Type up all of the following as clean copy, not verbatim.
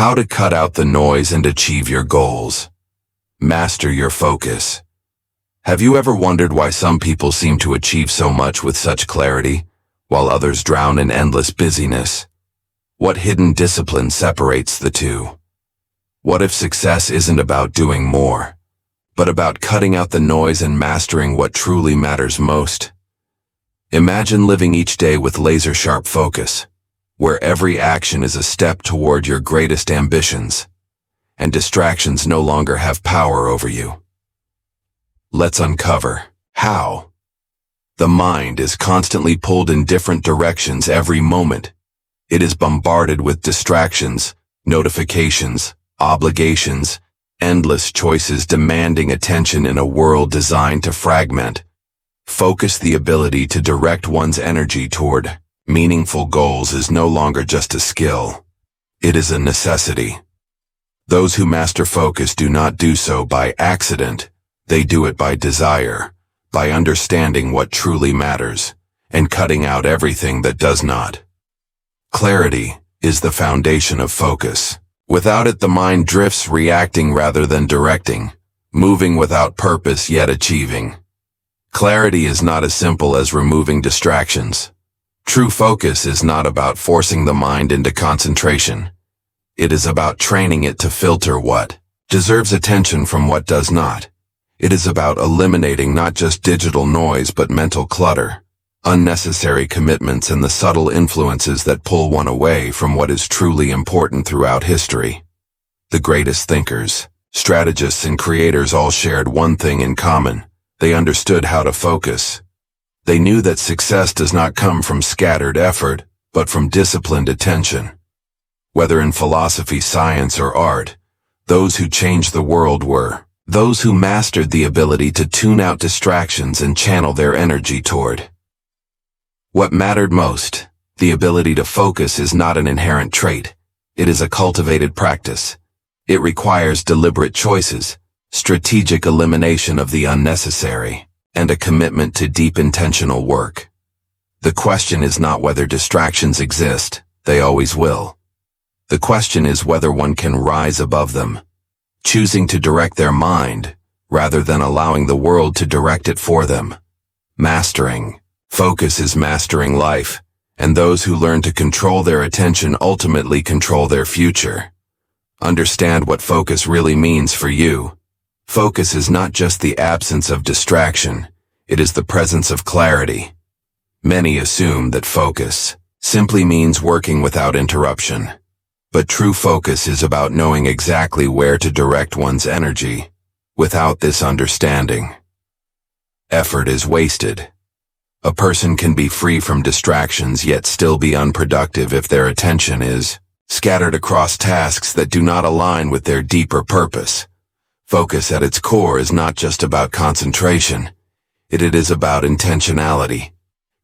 How to cut out the noise and achieve your goals. Master your focus. Have you ever wondered why some people seem to achieve so much with such clarity, while others drown in endless busyness? What hidden discipline separates the two? What if success isn't about doing more, but about cutting out the noise and mastering what truly matters most? Imagine living each day with laser-sharp focus, where every action is a step toward your greatest ambitions, and distractions no longer have power over you. Let's uncover how. The mind is constantly pulled in different directions every moment. It is bombarded with distractions, notifications, obligations, endless choices demanding attention in a world designed to fragment. Focus. The ability to direct one's energy toward meaningful goals is no longer just a skill. It is a necessity. Those who master focus do not do so by accident. They do it by desire, by understanding what truly matters, and cutting out everything that does not. Clarity is the foundation of focus. Without it, the mind drifts, reacting rather than directing, moving without purpose yet achieving. Clarity is not as simple as removing distractions. True focus is not about forcing the mind into concentration. It is about training it to filter what deserves attention from what does not. It is about eliminating not just digital noise but mental clutter, unnecessary commitments, and the subtle influences that pull one away from what is truly important. Throughout history, the greatest thinkers, strategists, and creators all shared one thing in common. They understood how to focus. They knew that success does not come from scattered effort, but from disciplined attention. Whether in philosophy, science, or art, those who changed the world were those who mastered the ability to tune out distractions and channel their energy toward what mattered most. The ability to focus is not an inherent trait. It is a cultivated practice. It requires deliberate choices, strategic elimination of the unnecessary, and a commitment to deep intentional work. The question is not whether distractions exist. They always will. The question is whether one can rise above them, choosing to direct their mind, rather than allowing the world to direct it for them. Mastering focus is mastering life, and those who learn to control their attention ultimately control their future. Understand what focus really means for you. Focus is not just the absence of distraction, it is the presence of clarity. Many assume that focus simply means working without interruption. But true focus is about knowing exactly where to direct one's energy. Without this understanding, effort is wasted. A person can be free from distractions yet still be unproductive if their attention is scattered across tasks that do not align with their deeper purpose. Focus at its core is not just about concentration. It is about intentionality,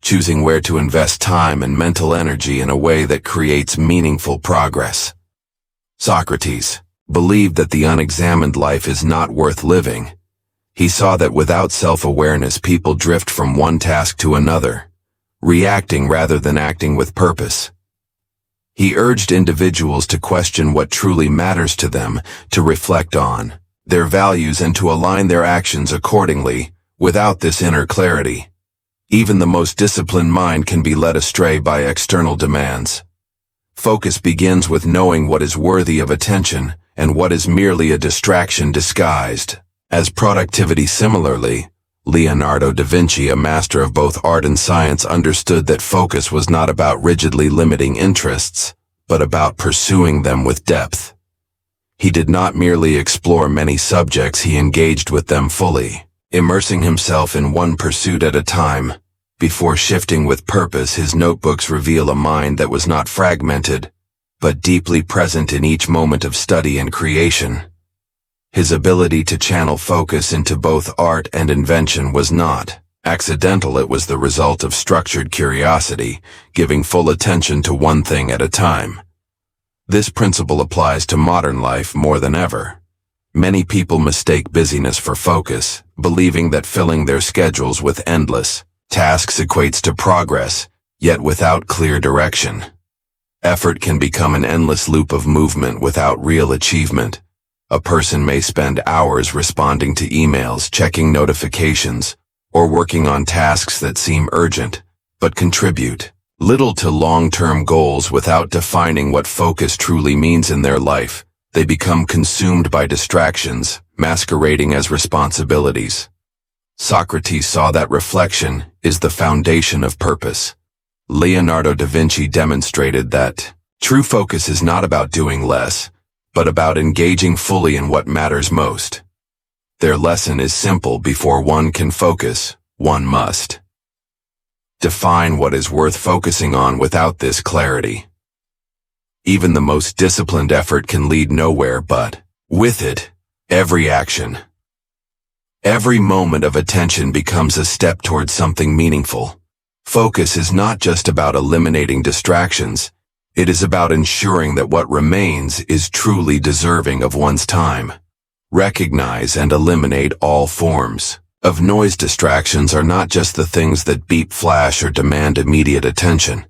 choosing where to invest time and mental energy in a way that creates meaningful progress. Socrates believed that the unexamined life is not worth living. He saw that without self-awareness, people drift from one task to another, reacting rather than acting with purpose. He urged individuals to question what truly matters to them, to reflect on their values, and to align their actions accordingly. Without this inner clarity, even the most disciplined mind can be led astray by external demands. Focus begins with knowing what is worthy of attention and what is merely a distraction disguised as productivity. Similarly, Leonardo da Vinci, a master of both art and science, understood that focus was not about rigidly limiting interests, but about pursuing them with depth. He did not merely explore many subjects, he engaged with them fully, immersing himself in one pursuit at a time. Before shifting with purpose, his notebooks reveal a mind that was not fragmented, but deeply present in each moment of study and creation. His ability to channel focus into both art and invention was not accidental. It was the result of structured curiosity, giving full attention to one thing at a time. This principle applies to modern life more than ever. Many people mistake busyness for focus, believing that filling their schedules with endless tasks equates to progress, yet without clear direction, Effort can become an endless loop of movement without real achievement. A person may spend hours responding to emails, checking notifications, or working on tasks that seem urgent, but contribute little to long-term goals without defining what focus truly means in their life. They become consumed by distractions, masquerading as responsibilities. Socrates saw that reflection is the foundation of purpose. Leonardo da Vinci demonstrated that true focus is not about doing less, but about engaging fully in what matters most. Their lesson is simple: before one can focus, one must define what is worth focusing on. Without this clarity, even the most disciplined effort can lead nowhere, but with it, every action, every moment of attention becomes a step towards something meaningful. Focus is not just about eliminating distractions, it is about ensuring that what remains is truly deserving of one's time. Recognize and eliminate all forms of noise. Distractions are not just the things that beep, flash, or demand immediate attention.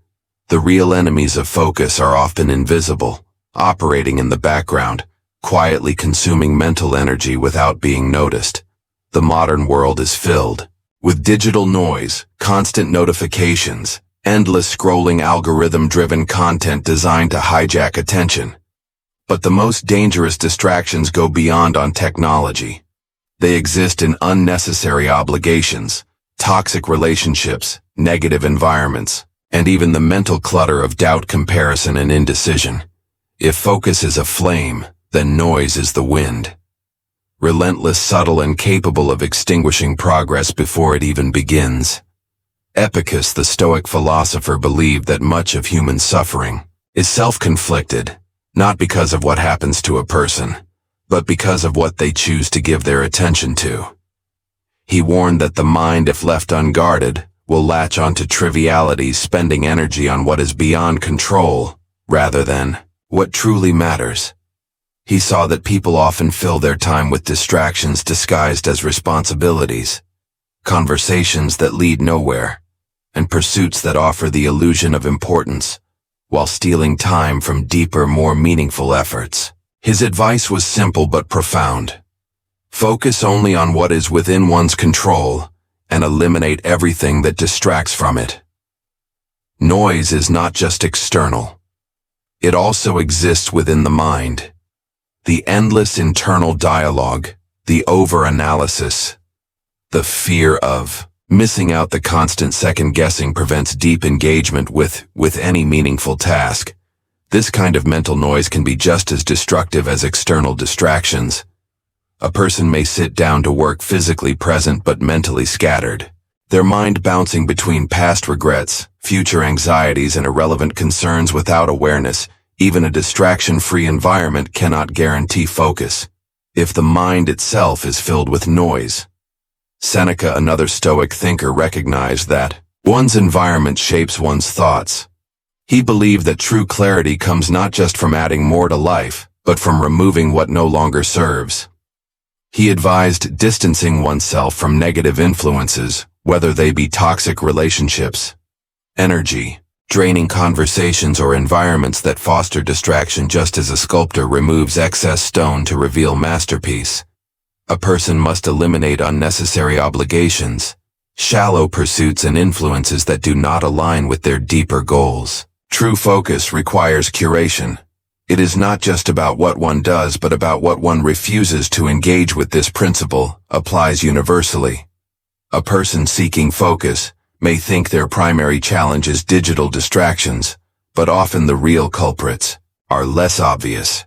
The real enemies of focus are often invisible, operating in the background, quietly consuming mental energy without being noticed. The modern world is filled with digital noise, constant notifications, endless scrolling, algorithm-driven content designed to hijack attention. But the most dangerous distractions go beyond on technology. They exist in unnecessary obligations, toxic relationships, negative environments, and even the mental clutter of doubt, comparison, and indecision. If focus is a flame, then noise is the wind. Relentless, subtle, and capable of extinguishing progress before it even begins. Epicurus, the Stoic philosopher, believed that much of human suffering is self-conflicted, not because of what happens to a person, but because of what they choose to give their attention to. He warned that the mind, if left unguarded, will latch onto trivialities, spending energy on what is beyond control, rather than what truly matters. He saw that people often fill their time with distractions disguised as responsibilities, conversations that lead nowhere, and pursuits that offer the illusion of importance, while stealing time from deeper, more meaningful efforts. His advice was simple but profound. Focus only on what is within one's control, and eliminate everything that distracts from it. Noise is not just external. It also exists within the mind. The endless internal dialogue, the over-analysis, the fear of missing out, the constant second-guessing prevents deep engagement with any meaningful task. This kind of mental noise can be just as destructive as external distractions. A person may sit down to work, physically present but mentally scattered, their mind bouncing between past regrets, future anxieties, and irrelevant concerns without awareness. Even a distraction-free environment cannot guarantee focus if the mind itself is filled with noise. Seneca, another Stoic thinker, recognized that one's environment shapes one's thoughts. He believed that true clarity comes not just from adding more to life, but from removing what no longer serves. He advised distancing oneself from negative influences, whether they be toxic relationships, energy draining conversations, or environments that foster distraction. Just as a sculptor removes excess stone to reveal masterpiece, a person must eliminate unnecessary obligations, shallow pursuits, and influences that do not align with their deeper goals. True focus requires curation. It is not just about what one does, but about what one refuses to engage with. This principle applies universally. A person seeking focus may think their primary challenge is digital distractions, but often the real culprits are less obvious.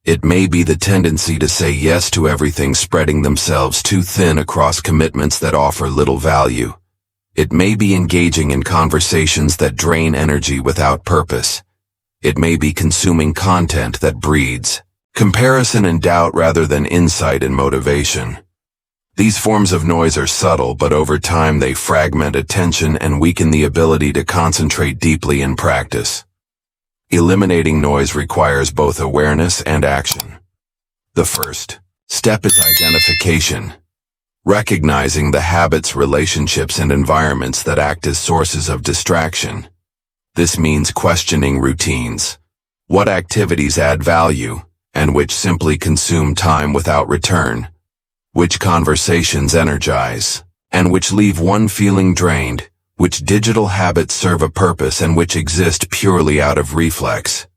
It may be the tendency to say yes to everything, spreading themselves too thin across commitments that offer little value. It may be engaging in conversations that drain energy without purpose. It may be consuming content that breeds comparison and doubt rather than insight and motivation. These forms of noise are subtle, but over time they fragment attention and weaken the ability to concentrate deeply in practice. Eliminating noise requires both awareness and action. The first step is identification, recognizing the habits, relationships, and environments that act as sources of distraction. This means questioning routines. What activities add value, and which simply consume time without return? Which conversations energize, and which leave one feeling drained? Which digital habits serve a purpose and which exist purely out of reflex?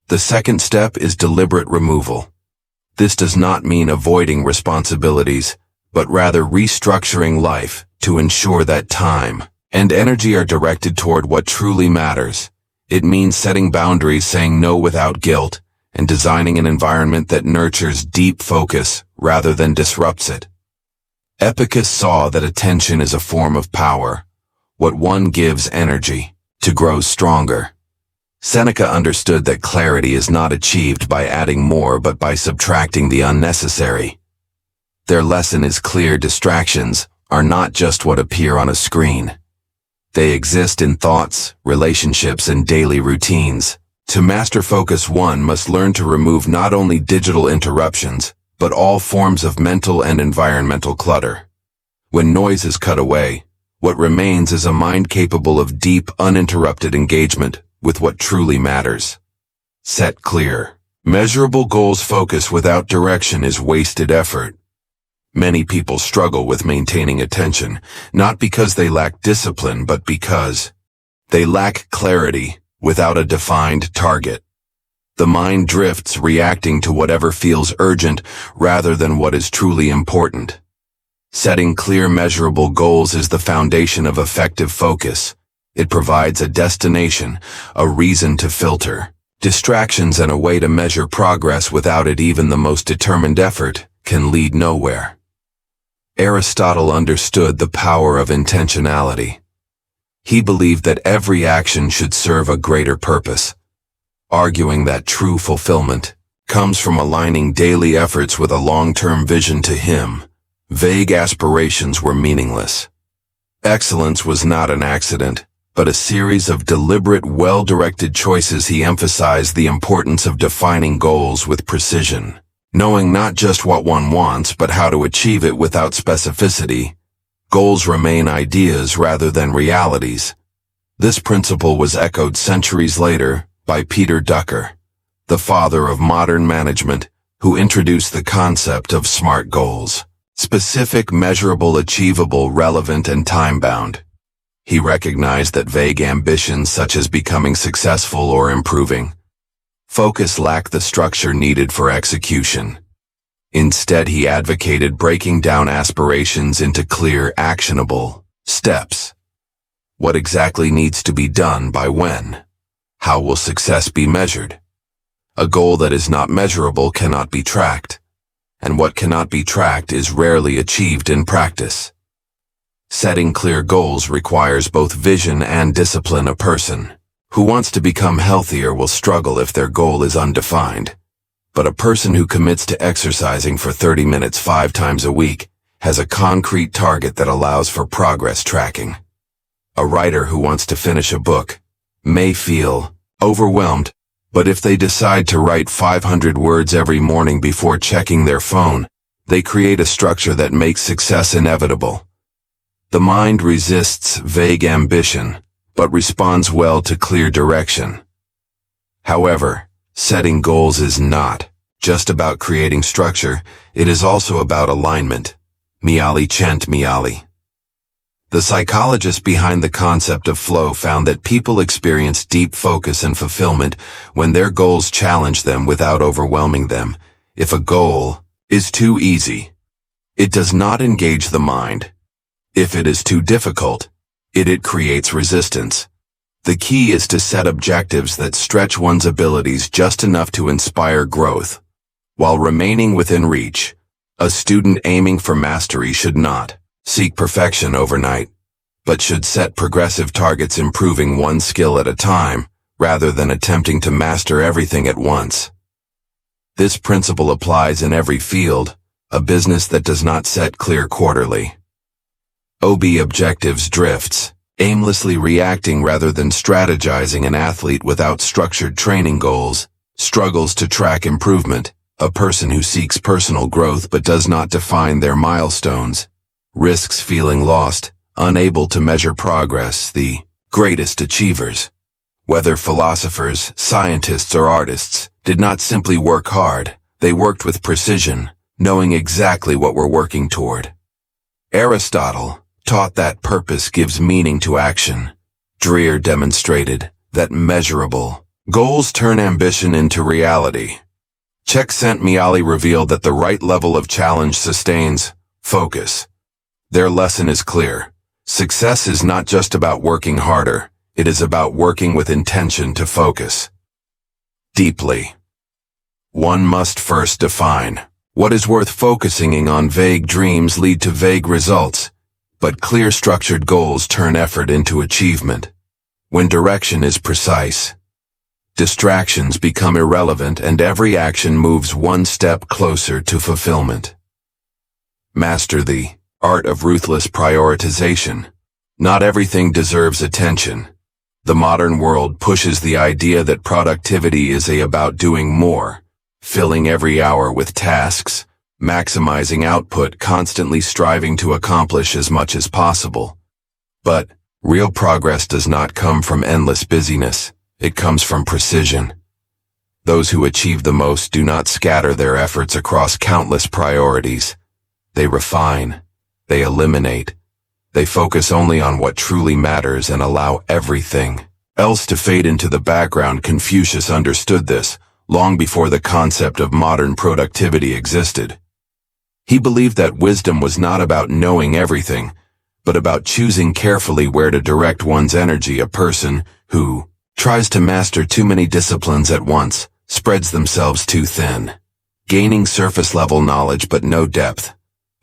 The second step is deliberate removal. This does not mean avoiding responsibilities, but rather restructuring life to ensure that time and energy are directed toward what truly matters. It means setting boundaries, saying no without guilt, and designing an environment that nurtures deep focus rather than disrupts it. Epicus saw that attention is a form of power. What one gives energy to grow stronger. Seneca understood that clarity is not achieved by adding more but by subtracting the unnecessary. Their lesson is clear: distractions are not just what appear on a screen. They exist in thoughts, relationships, and daily routines. To master focus, one must learn to remove not only digital interruptions, but all forms of mental and environmental clutter. When noise is cut away, what remains is a mind capable of deep, uninterrupted engagement with what truly matters. Set clear, measurable goals. Focus without direction is wasted effort. Many people struggle with maintaining attention, not because they lack discipline, but because they lack clarity without a defined target. The mind drifts, reacting to whatever feels urgent rather than what is truly important. Setting clear, measurable goals is the foundation of effective focus. It provides a destination, a reason to filter distractions, and a way to measure progress. Without it, even the most determined effort can lead nowhere. Aristotle understood the power of intentionality. He believed that every action should serve a greater purpose, arguing that true fulfillment comes from aligning daily efforts with a long-term vision. To him, vague aspirations were meaningless. Excellence was not an accident, but a series of deliberate, well-directed choices. He emphasized the importance of defining goals with precision, knowing not just what one wants, but how to achieve it without specificity. Goals remain ideas rather than realities. This principle was echoed centuries later by Peter Drucker, the father of modern management, who introduced the concept of SMART goals: specific, measurable, achievable, relevant, and time-bound. He recognized that vague ambitions such as becoming successful or improving focus lacked the structure needed for execution. Instead, he advocated breaking down aspirations into clear, actionable steps. What exactly needs to be done by when? How will success be measured? A goal that is not measurable cannot be tracked, and what cannot be tracked is rarely achieved in practice. Setting clear goals requires both vision and discipline. A person who wants to become healthier will struggle if their goal is undefined. But a person who commits to exercising for 30 minutes 5 times a week has a concrete target that allows for progress tracking. A writer who wants to finish a book may feel overwhelmed, but if they decide to write 500 words every morning before checking their phone, they create a structure that makes success inevitable. The mind resists vague ambition, but responds well to clear direction. However, setting goals is not just about creating structure, it is also about alignment. Mihaly Csikszentmihalyi, the psychologist behind the concept of flow, found that people experience deep focus and fulfillment when their goals challenge them without overwhelming them. If a goal is too easy, it does not engage the mind. If it is too difficult, it creates resistance. The key is to set objectives that stretch one's abilities just enough to inspire growth, while remaining within reach. A student aiming for mastery should not seek perfection overnight, but should set progressive targets, improving one skill at a time, rather than attempting to master everything at once. This principle applies in every field. A business that does not set clear quarterly objectives drifts, aimlessly reacting rather than strategizing. An athlete without structured training goals struggles to track improvement. A person who seeks personal growth but does not define their milestones risks feeling lost, unable to measure progress. The greatest achievers Whether philosophers, scientists, or artists did not simply work hard, they worked with precision, knowing exactly what we're working toward. Aristotle taught that purpose gives meaning to action. Dreer demonstrated that measurable goals turn ambition into reality. Csikszentmihalyi revealed that the right level of challenge sustains focus. Their lesson is clear. Success is not just about working harder, it is about working with intention to focus deeply. One must first define what is worth focusing on. Vague dreams lead to vague results, but clear structured goals turn effort into achievement. When direction is precise, distractions become irrelevant and every action moves one step closer to fulfillment. Master the art of ruthless prioritization. Not everything deserves attention. The modern world pushes the idea that productivity is about doing more, filling every hour with tasks, maximizing output, constantly striving to accomplish as much as possible. But real progress does not come from endless busyness, it comes from precision. Those who achieve the most do not scatter their efforts across countless priorities. They refine, they eliminate, they focus only on what truly matters and allow everything else to fade into the background. Confucius understood this long before the concept of modern productivity existed. He believed that wisdom was not about knowing everything, but about choosing carefully where to direct one's energy. A person who tries to master too many disciplines at once spreads themselves too thin, gaining surface-level knowledge but no depth.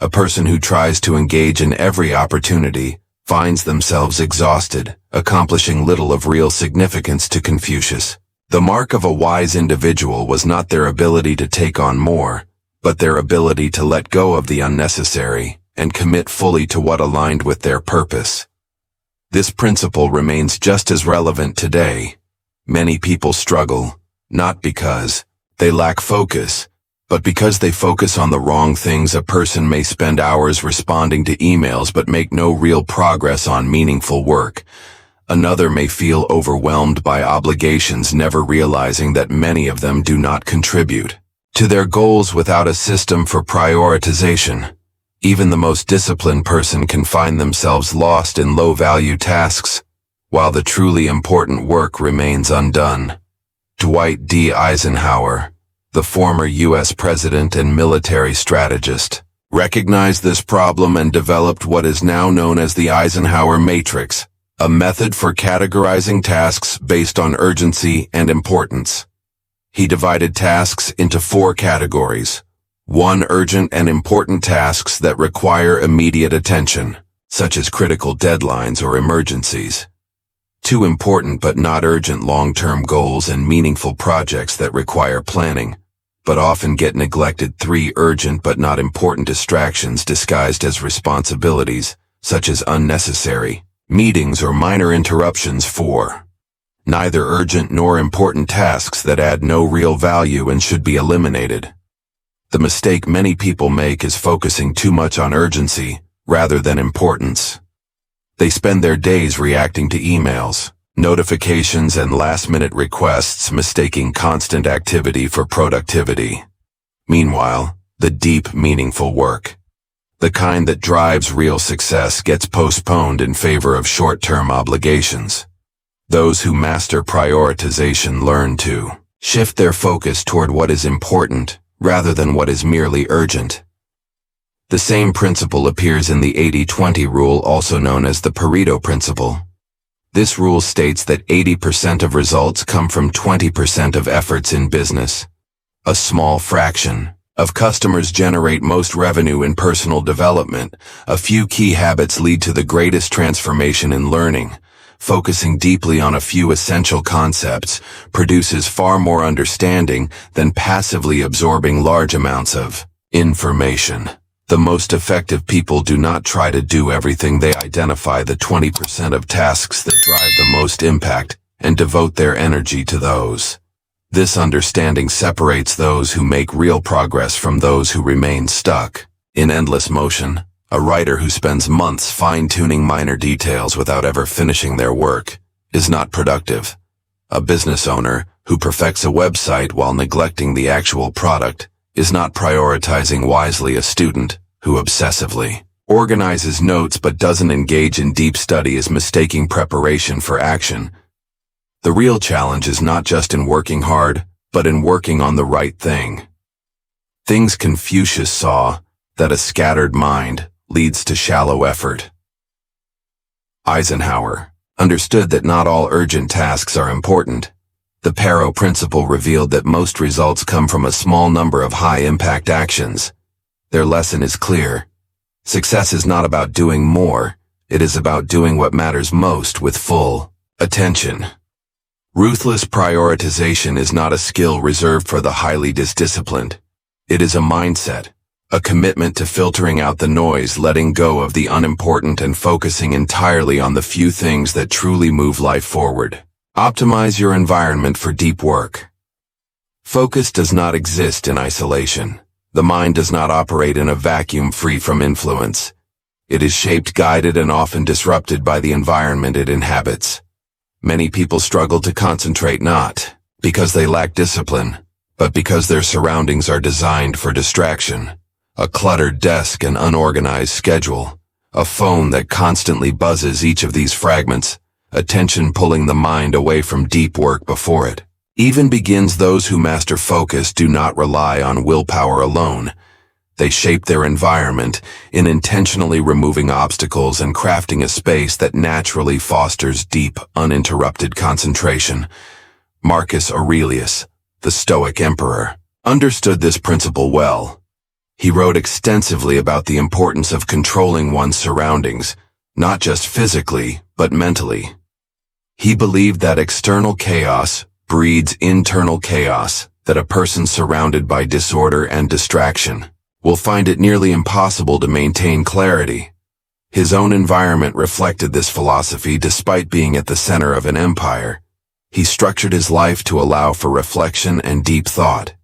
A person who tries to engage in every opportunity finds themselves exhausted, accomplishing little of real significance. To Confucius, the mark of a wise individual was not their ability to take on more, but their ability to let go of the unnecessary and commit fully to what aligned with their purpose. This principle remains just as relevant today. Many people struggle, not because they lack focus, but because they focus on the wrong things. A person may spend hours responding to emails but make no real progress on meaningful work. Another may feel overwhelmed by obligations, never realizing that many of them do not contribute to their goals. Without a system for prioritization, even the most disciplined person can find themselves lost in low-value tasks, while the truly important work remains undone. Dwight D. Eisenhower, the former U.S. president and military strategist, recognized this problem and developed what is now known as the Eisenhower Matrix, a method for categorizing tasks based on urgency and importance. He divided tasks into 4 categories. 1. Urgent and important tasks that require immediate attention, such as critical deadlines or emergencies. 2. Important but not urgent long-term goals and meaningful projects that require planning, but often get neglected. 3. Urgent but not important distractions disguised as responsibilities, such as unnecessary meetings or minor interruptions. 4. Neither urgent nor important tasks that add no real value and should be eliminated. The mistake many people make is focusing too much on urgency rather than importance. They spend their days reacting to emails, notifications, and last-minute requests, mistaking constant activity for productivity. Meanwhile, the deep, meaningful work, the kind that drives real success, gets postponed in favor of short-term obligations. Those who master prioritization learn to shift their focus toward what is important rather than what is merely urgent. The same principle appears in the 80-20 rule, also known as the Pareto principle. This rule states that 80% of results come from 20% of efforts in business. A small fraction of customers generate most revenue in personal development. A few key habits lead to the greatest transformation in learning. Focusing deeply on a few essential concepts produces far more understanding than passively absorbing large amounts of information. The most effective people do not try to do everything. They identify the 20% of tasks that drive the most impact and devote their energy to those. This understanding separates those who make real progress from those who remain stuck in endless motion. A writer who spends months fine-tuning minor details without ever finishing their work is not productive. A business owner who perfects a website while neglecting the actual product is not prioritizing wisely. A student who obsessively organizes notes but doesn't engage in deep study is mistaking preparation for action. The real challenge is not just in working hard, but in working on the right thing. Things Confucius saw, that a scattered mind leads to shallow effort. Eisenhower understood that not all urgent tasks are important. The Paro principle revealed that most results come from a small number of high-impact actions. Their lesson is clear. Success is not about doing more, it is about doing what matters most with full attention. Ruthless prioritization is not a skill reserved for the highly disciplined. It is a mindset, a commitment to filtering out the noise, letting go of the unimportant and focusing entirely on the few things that truly move life forward. Optimize your environment for deep work. Focus does not exist in isolation. The mind does not operate in a vacuum free from influence. It is shaped, guided, and often disrupted by the environment it inhabits. Many people struggle to concentrate not because they lack discipline, but because their surroundings are designed for distraction. A cluttered desk, an unorganized schedule, a phone that constantly buzzes, each of these fragments, attention pulling the mind away from deep work before it even begins. Those who master focus do not rely on willpower alone. They shape their environment in intentionally removing obstacles and crafting a space that naturally fosters deep, uninterrupted concentration. Marcus Aurelius, the Stoic emperor, understood this principle well. He wrote extensively about the importance of controlling one's surroundings, not just physically, but mentally. He believed that external chaos breeds internal chaos, that a person surrounded by disorder and distraction will find it nearly impossible to maintain clarity. His own environment reflected this philosophy. Despite being at the center of an empire, he structured his life to allow for reflection and deep thought.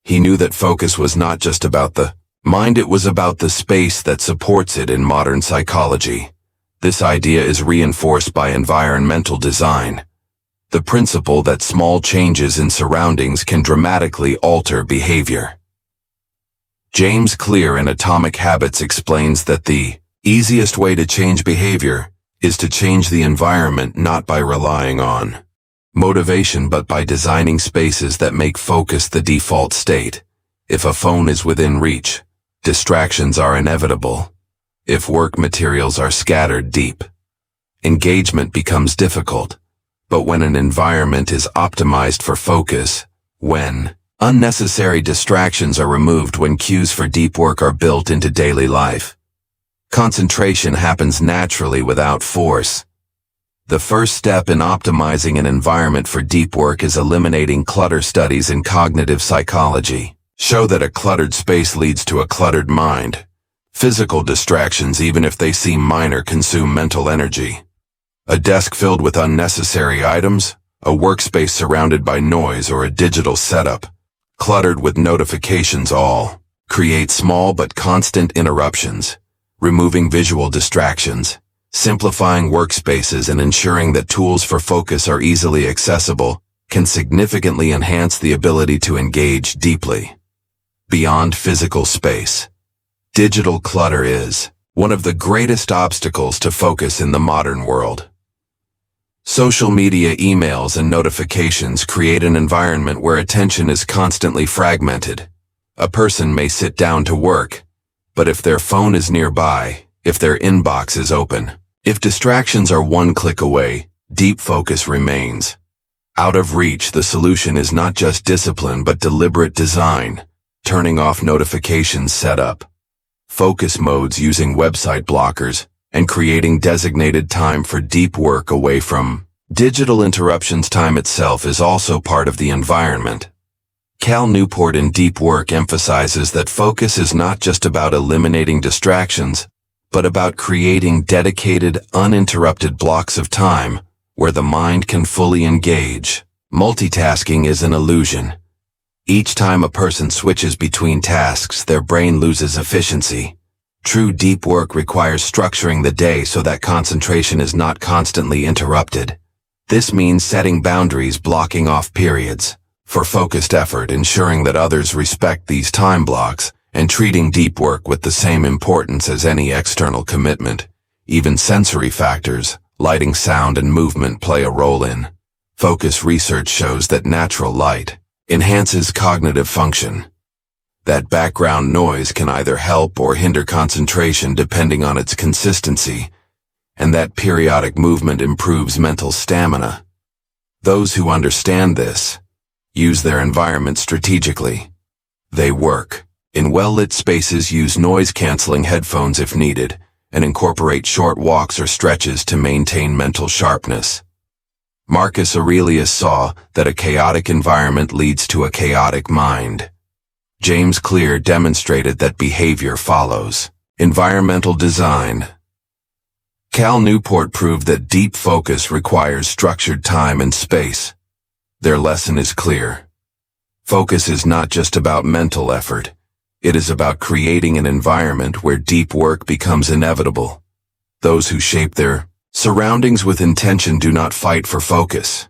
He knew that focus was not just about the mind, it was about the space that supports it. In modern psychology, this idea is reinforced by environmental design, the principle that small changes in surroundings can dramatically alter behavior. James Clear in Atomic Habits explains that the easiest way to change behavior is to change the environment, not by relying on motivation but by designing spaces that make focus the default state. If a phone is within reach, distractions are inevitable. If work materials are scattered deep, engagement becomes difficult. But when an environment is optimized for focus, when unnecessary distractions are removed, when cues for deep work are built into daily life, concentration happens naturally without force. The first step in optimizing an environment for deep work is eliminating clutter. Studies in cognitive psychology show that a cluttered space leads to a cluttered mind. Physical distractions, even if they seem minor, consume mental energy. A desk filled with unnecessary items, a workspace surrounded by noise, or a digital setup cluttered with notifications all create small but constant interruptions. Removing visual distractions, simplifying workspaces, and ensuring that tools for focus are easily accessible can significantly enhance the ability to engage deeply. Beyond physical space, digital clutter is one of the greatest obstacles to focus in the modern world. Social media, emails, and notifications create an environment where attention is constantly fragmented. A person may sit down to work, but if their phone is nearby, if their inbox is open, if distractions are one click away, deep focus remains out of reach. The solution is not just discipline but deliberate design. Turning off notifications, set up focus modes using website blockers, and creating designated time for deep work away from digital interruptions. Time itself is also part of the environment. Cal Newport in Deep Work emphasizes that focus is not just about eliminating distractions, but about creating dedicated, uninterrupted blocks of time where the mind can fully engage. Multitasking is an illusion. Each time a person switches between tasks, their brain loses efficiency. True deep work requires structuring the day so that concentration is not constantly interrupted. This means setting boundaries, blocking off periods for focused effort, ensuring that others respect these time blocks, and treating deep work with the same importance as any external commitment. Even sensory factors, lighting, sound, and movement play a role in focus. Research shows that natural light enhances cognitive function. That background noise can either help or hinder concentration depending on its consistency, and that periodic movement improves mental stamina. Those who understand this use their environment strategically. They work in well-lit spaces, use noise-canceling headphones if needed, and incorporate short walks or stretches to maintain mental sharpness. Marcus Aurelius saw that a chaotic environment leads to a chaotic mind. James Clear demonstrated that behavior follows environmental design. Cal Newport proved that deep focus requires structured time and space. Their lesson is clear. Focus is not just about mental effort. It is about creating an environment where deep work becomes inevitable. Those who shape their surroundings with intention do not fight for focus.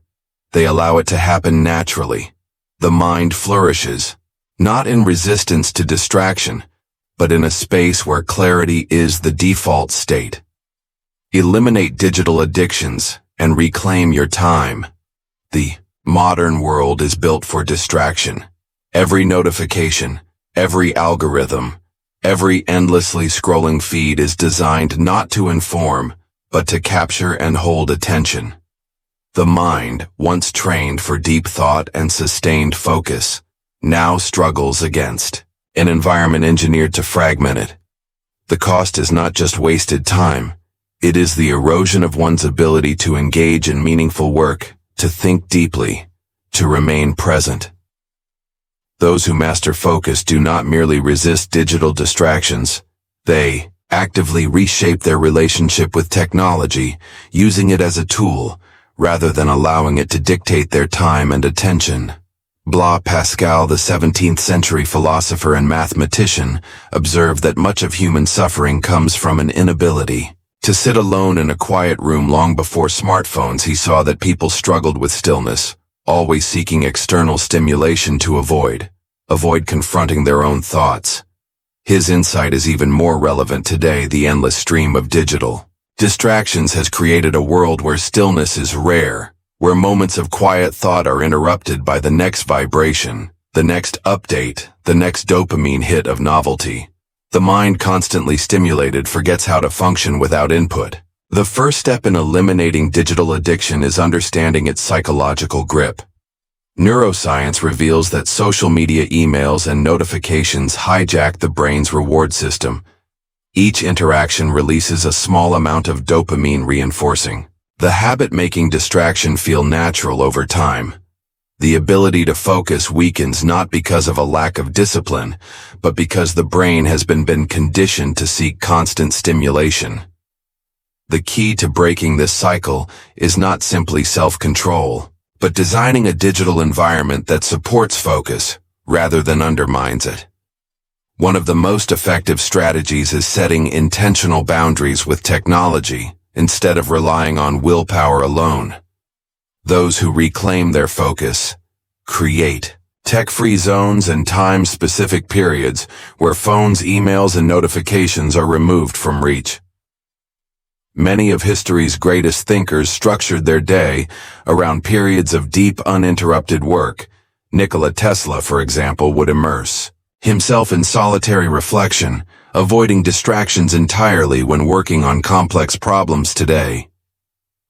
They allow it to happen naturally. The mind flourishes, not in resistance to distraction, but in a space where clarity is the default state. Eliminate digital addictions and reclaim your time. The modern world is built for distraction. Every notification, every algorithm, every endlessly scrolling feed is designed not to inform, but to capture and hold attention. The mind, once trained for deep thought and sustained focus, now struggles against an environment engineered to fragment it. The cost is not just wasted time. It is the erosion of one's ability to engage in meaningful work, to think deeply, to remain present. Those who master focus do not merely resist digital distractions. They actively reshape their relationship with technology, using it as a tool, rather than allowing it to dictate their time and attention. Blaise Pascal, the 17th century philosopher and mathematician, observed that much of human suffering comes from an inability to sit alone in a quiet room. Long before smartphones, he saw that people struggled with stillness, always seeking external stimulation to avoid confronting their own thoughts. His insight is even more relevant today. The endless stream of digital distractions has created a world where stillness is rare, where moments of quiet thought are interrupted by the next vibration, the next update, the next dopamine hit of novelty. The mind, constantly stimulated, forgets how to function without input. The first step in eliminating digital addiction is understanding its psychological grip. Neuroscience reveals that social media, emails, and notifications hijack the brain's reward system. Each interaction releases a small amount of dopamine, reinforcing the habit, making distraction feel natural over time. The ability to focus weakens not because of a lack of discipline, but because the brain has been conditioned to seek constant stimulation. The key to breaking this cycle is not simply self-control, but designing a digital environment that supports focus rather than undermines it. One of the most effective strategies is setting intentional boundaries with technology instead of relying on willpower alone. Those who reclaim their focus create tech-free zones and time-specific periods where phones, emails, and notifications are removed from reach. Many of history's greatest thinkers structured their day around periods of deep, uninterrupted work. Nikola Tesla, for example, would immerse himself in solitary reflection, avoiding distractions entirely when working on complex problems today.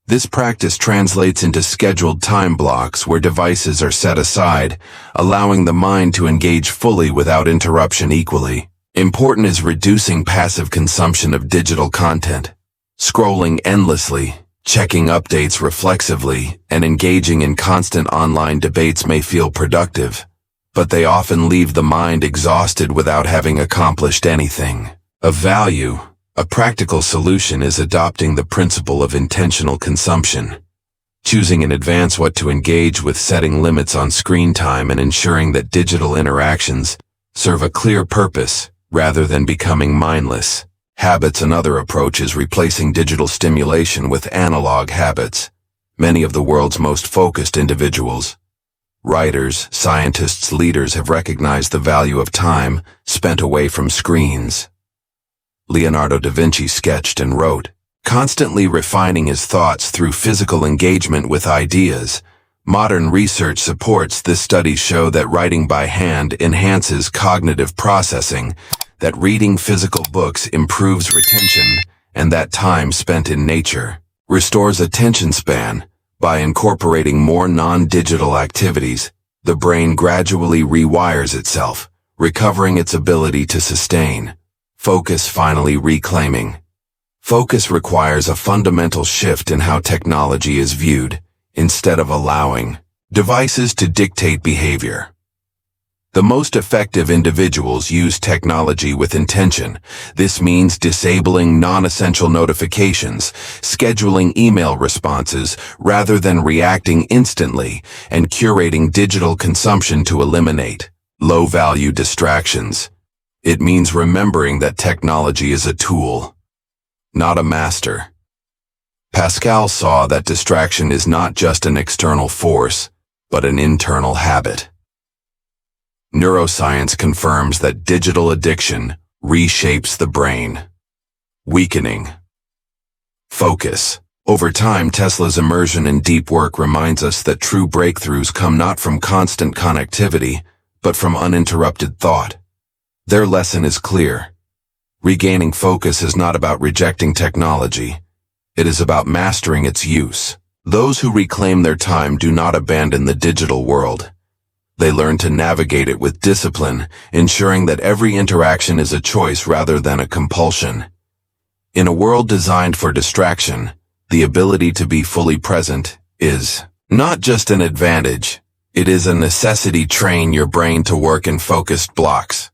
This practice translates into scheduled time blocks where devices are set aside, allowing the mind to engage fully without interruption. Equally important is reducing passive consumption of digital content. Scrolling endlessly, checking updates reflexively, and engaging in constant online debates may feel productive, but they often leave the mind exhausted without having accomplished anything of value. A practical solution is adopting the principle of intentional consumption, choosing in advance what to engage with, setting limits on screen time, and ensuring that digital interactions serve a clear purpose rather than becoming mindless habits. Another approach is replacing digital stimulation with analog habits. Many of the world's most focused individuals, writers, scientists, leaders have recognized the value of time spent away from screens. Leonardo da Vinci sketched and wrote, constantly refining his thoughts through physical engagement with ideas. Modern research supports this. Studies show that writing by hand enhances cognitive processing, that reading physical books improves retention, and that time spent in nature restores attention span. By incorporating more non-digital activities, the brain gradually rewires itself, recovering its ability to sustain focus, finally reclaiming. Focus requires a fundamental shift in how technology is viewed, instead of allowing devices to dictate behavior. The most effective individuals use technology with intention. This means disabling non-essential notifications, scheduling email responses rather than reacting instantly, and curating digital consumption to eliminate low-value distractions. It means remembering that technology is a tool, not a master. Pascal saw that distraction is not just an external force, but an internal habit. Neuroscience confirms that digital addiction reshapes the brain, weakening focus. Over time, Tesla's immersion in deep work reminds us that true breakthroughs come not from constant connectivity, but from uninterrupted thought. Their lesson is clear. Regaining focus is not about rejecting technology. It is about mastering its use. Those who reclaim their time do not abandon the digital world. They learn to navigate it with discipline, ensuring that every interaction is a choice rather than a compulsion. In a world designed for distraction, the ability to be fully present is not just an advantage, it is a necessity. Train your brain to work in focused blocks.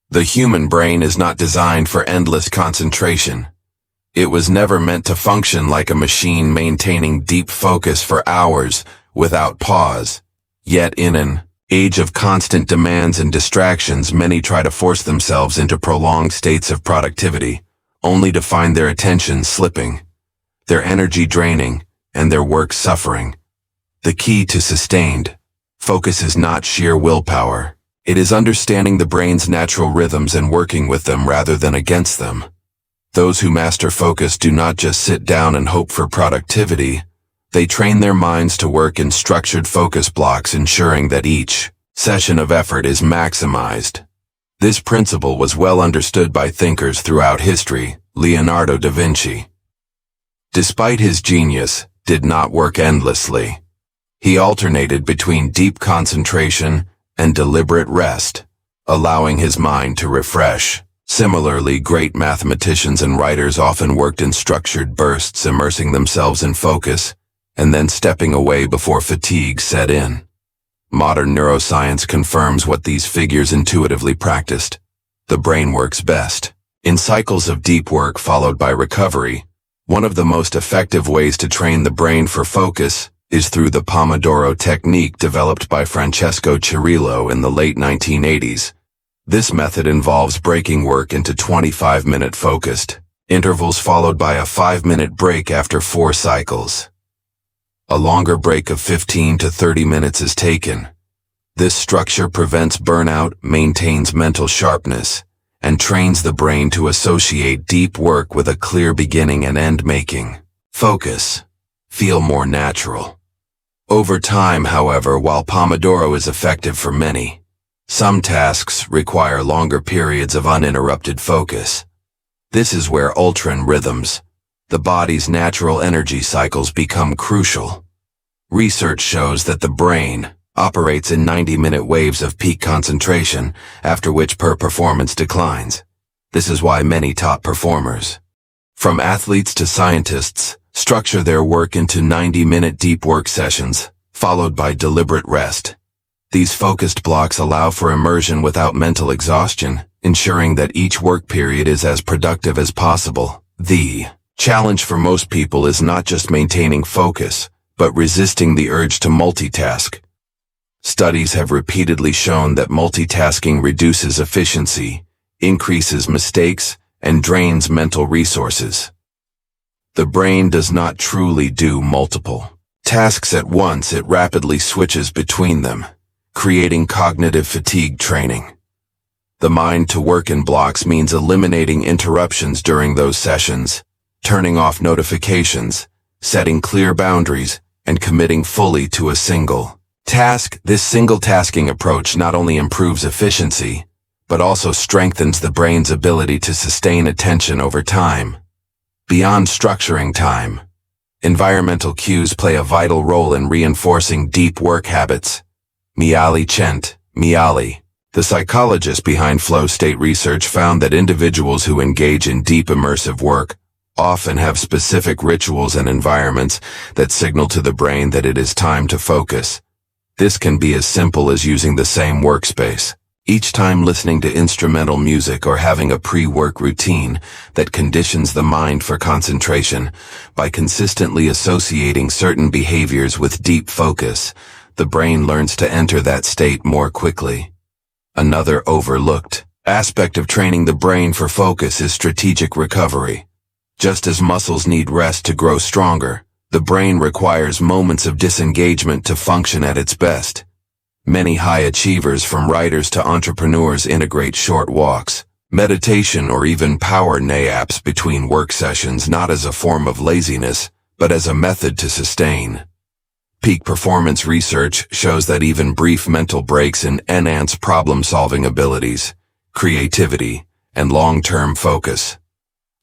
The human brain is not designed for endless concentration. It was never meant to function like a machine maintaining deep focus for hours without pause. Yet in an age of constant demands and distractions, many try to force themselves into prolonged states of productivity, only to find their attention slipping, their energy draining, and their work suffering. The key to sustained focus is not sheer willpower. It is understanding the brain's natural rhythms and working with them rather than against them. Those who master focus do not just sit down and hope for productivity. They train their minds to work in structured focus blocks, ensuring that each session of effort is maximized. This principle was well understood by thinkers throughout history. Leonardo da Vinci, despite his genius, did not work endlessly. He alternated between deep concentration and deliberate rest, allowing his mind to refresh. Similarly, great mathematicians and writers often worked in structured bursts, immersing themselves in focus, and then stepping away before fatigue set in. Modern neuroscience confirms what these figures intuitively practiced. The brain works best in cycles of deep work followed by recovery. One of the most effective ways to train the brain for focus is through the Pomodoro technique developed by Francesco Cirillo in the late 1980s. This method involves breaking work into 25-minute focused intervals followed by a 5-minute break after 4 cycles. A longer break of 15 to 30 minutes is taken. This structure prevents burnout, maintains mental sharpness, and trains the brain to associate deep work with a clear beginning and end, making focus feel more natural. Over time, however, while Pomodoro is effective for many, some tasks require longer periods of uninterrupted focus. This is where ultron rhythms, the body's natural energy cycles, become crucial. Research shows that the brain operates in 90-minute waves of peak concentration, after which performance declines. This is why many top performers, from athletes to scientists, structure their work into 90-minute deep work sessions, followed by deliberate rest. These focused blocks allow for immersion without mental exhaustion, ensuring that each work period is as productive as possible. The challenge for most people is not just maintaining focus, but resisting the urge to multitask. Studies have repeatedly shown that multitasking reduces efficiency, increases mistakes, and drains mental resources. The brain does not truly do multiple tasks at once, it rapidly switches between them, creating cognitive fatigue training. The mind to work in blocks means eliminating interruptions during those sessions, turning off notifications, setting clear boundaries, and committing fully to a single task. This single-tasking approach not only improves efficiency, but also strengthens the brain's ability to sustain attention over time. Beyond structuring time, environmental cues play a vital role in reinforcing deep work habits. Mihaly Csikszentmihalyi, the psychologist behind flow state research, found that individuals who engage in deep immersive work often have specific rituals and environments that signal to the brain that it is time to focus. This can be as simple as using the same workspace each time, listening to instrumental music, or having a pre-work routine that conditions the mind for concentration. By consistently associating certain behaviors with deep focus, the brain learns to enter that state more quickly. Another overlooked aspect of training the brain for focus is strategic recovery. Just as muscles need rest to grow stronger, the brain requires moments of disengagement to function at its best. Many high achievers, from writers to entrepreneurs, integrate short walks, meditation, or even power naps between work sessions, not as a form of laziness, but as a method to sustain. Peak performance research shows that even brief mental breaks enhance problem-solving abilities, creativity, and long-term focus.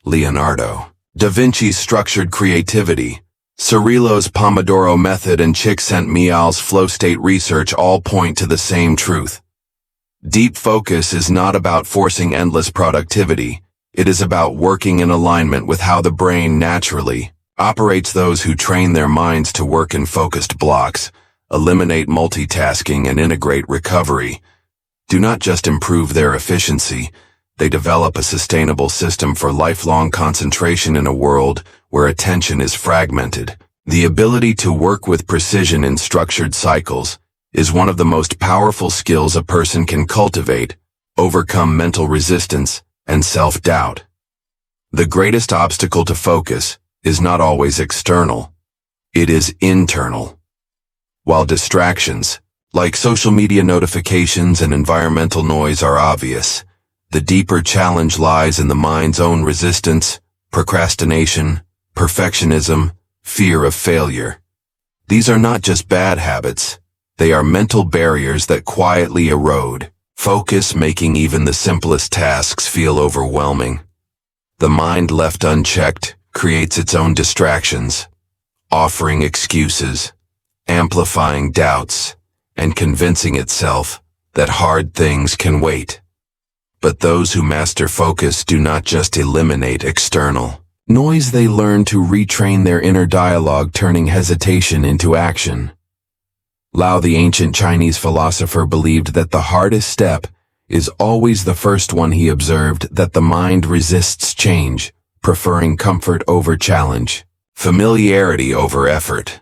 Leonardo da Vinci's structured creativity, Cirillo's Pomodoro method, and Csikszentmihalyi's flow state research all point to the same truth. Deep focus is not about forcing endless productivity. It is about working in alignment with how the brain naturally operates. Those who train their minds to work in focused blocks, eliminate multitasking, and integrate recovery do not just improve their efficiency, they develop a sustainable system for lifelong concentration in a world where attention is fragmented. The ability to work with precision in structured cycles is one of the most powerful skills a person can cultivate, overcome mental resistance and self-doubt. The greatest obstacle to focus is not always external. It is internal. While distractions, like social media notifications and environmental noise, are obvious, the deeper challenge lies in the mind's own resistance, procrastination, perfectionism, fear of failure. These are not just bad habits, they are mental barriers that quietly erode focus, making even the simplest tasks feel overwhelming. The mind left unchecked creates its own distractions, offering excuses, amplifying doubts, and convincing itself that hard things can wait. But those who master focus do not just eliminate external noise, they learn to retrain their inner dialogue, turning hesitation into action. Lao, the ancient Chinese philosopher, believed that the hardest step is always the first one. He observed that the mind resists change, preferring comfort over challenge, familiarity over effort.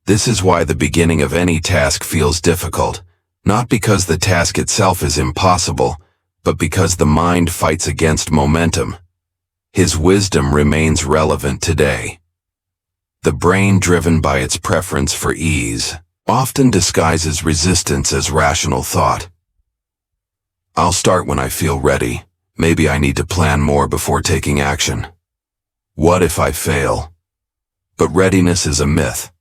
This is why the beginning of any task feels difficult, not because the task itself is impossible, but because the mind fights against momentum. His wisdom remains relevant today. The brain, driven by its preference for ease, often disguises resistance as rational thought. I'll start when I feel ready. Maybe I need to plan more before taking action. What if I fail? But readiness is a myth.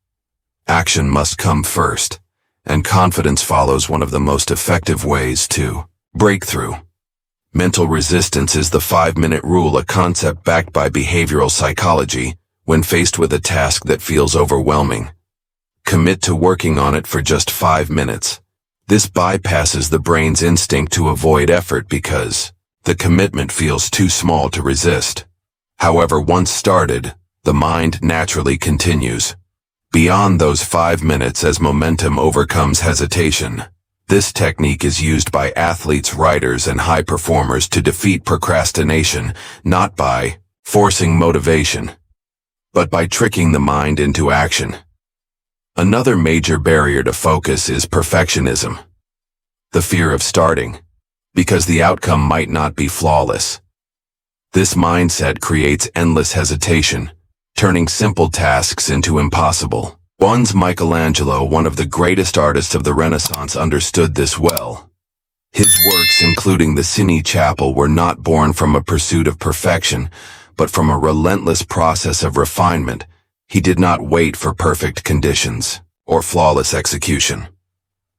Action must come first, and confidence follows. One of the most effective ways to break through mental resistance is the 5-minute rule, a concept backed by behavioral psychology. When faced with a task that feels overwhelming, commit to working on it for just 5 minutes. This bypasses the brain's instinct to avoid effort because the commitment feels too small to resist. However, once started, the mind naturally continues beyond those 5 minutes as momentum overcomes hesitation. This technique is used by athletes, writers, and high performers to defeat procrastination, not by forcing motivation, but by tricking the mind into action. Another major barrier to focus is perfectionism. The fear of starting, because the outcome might not be flawless. This mindset creates endless hesitation, turning simple tasks into impossible Once Michelangelo, one of the greatest artists of the Renaissance, understood this well. His works, including the Sistine Chapel, were not born from a pursuit of perfection, but from a relentless process of refinement. He did not wait for perfect conditions or flawless execution.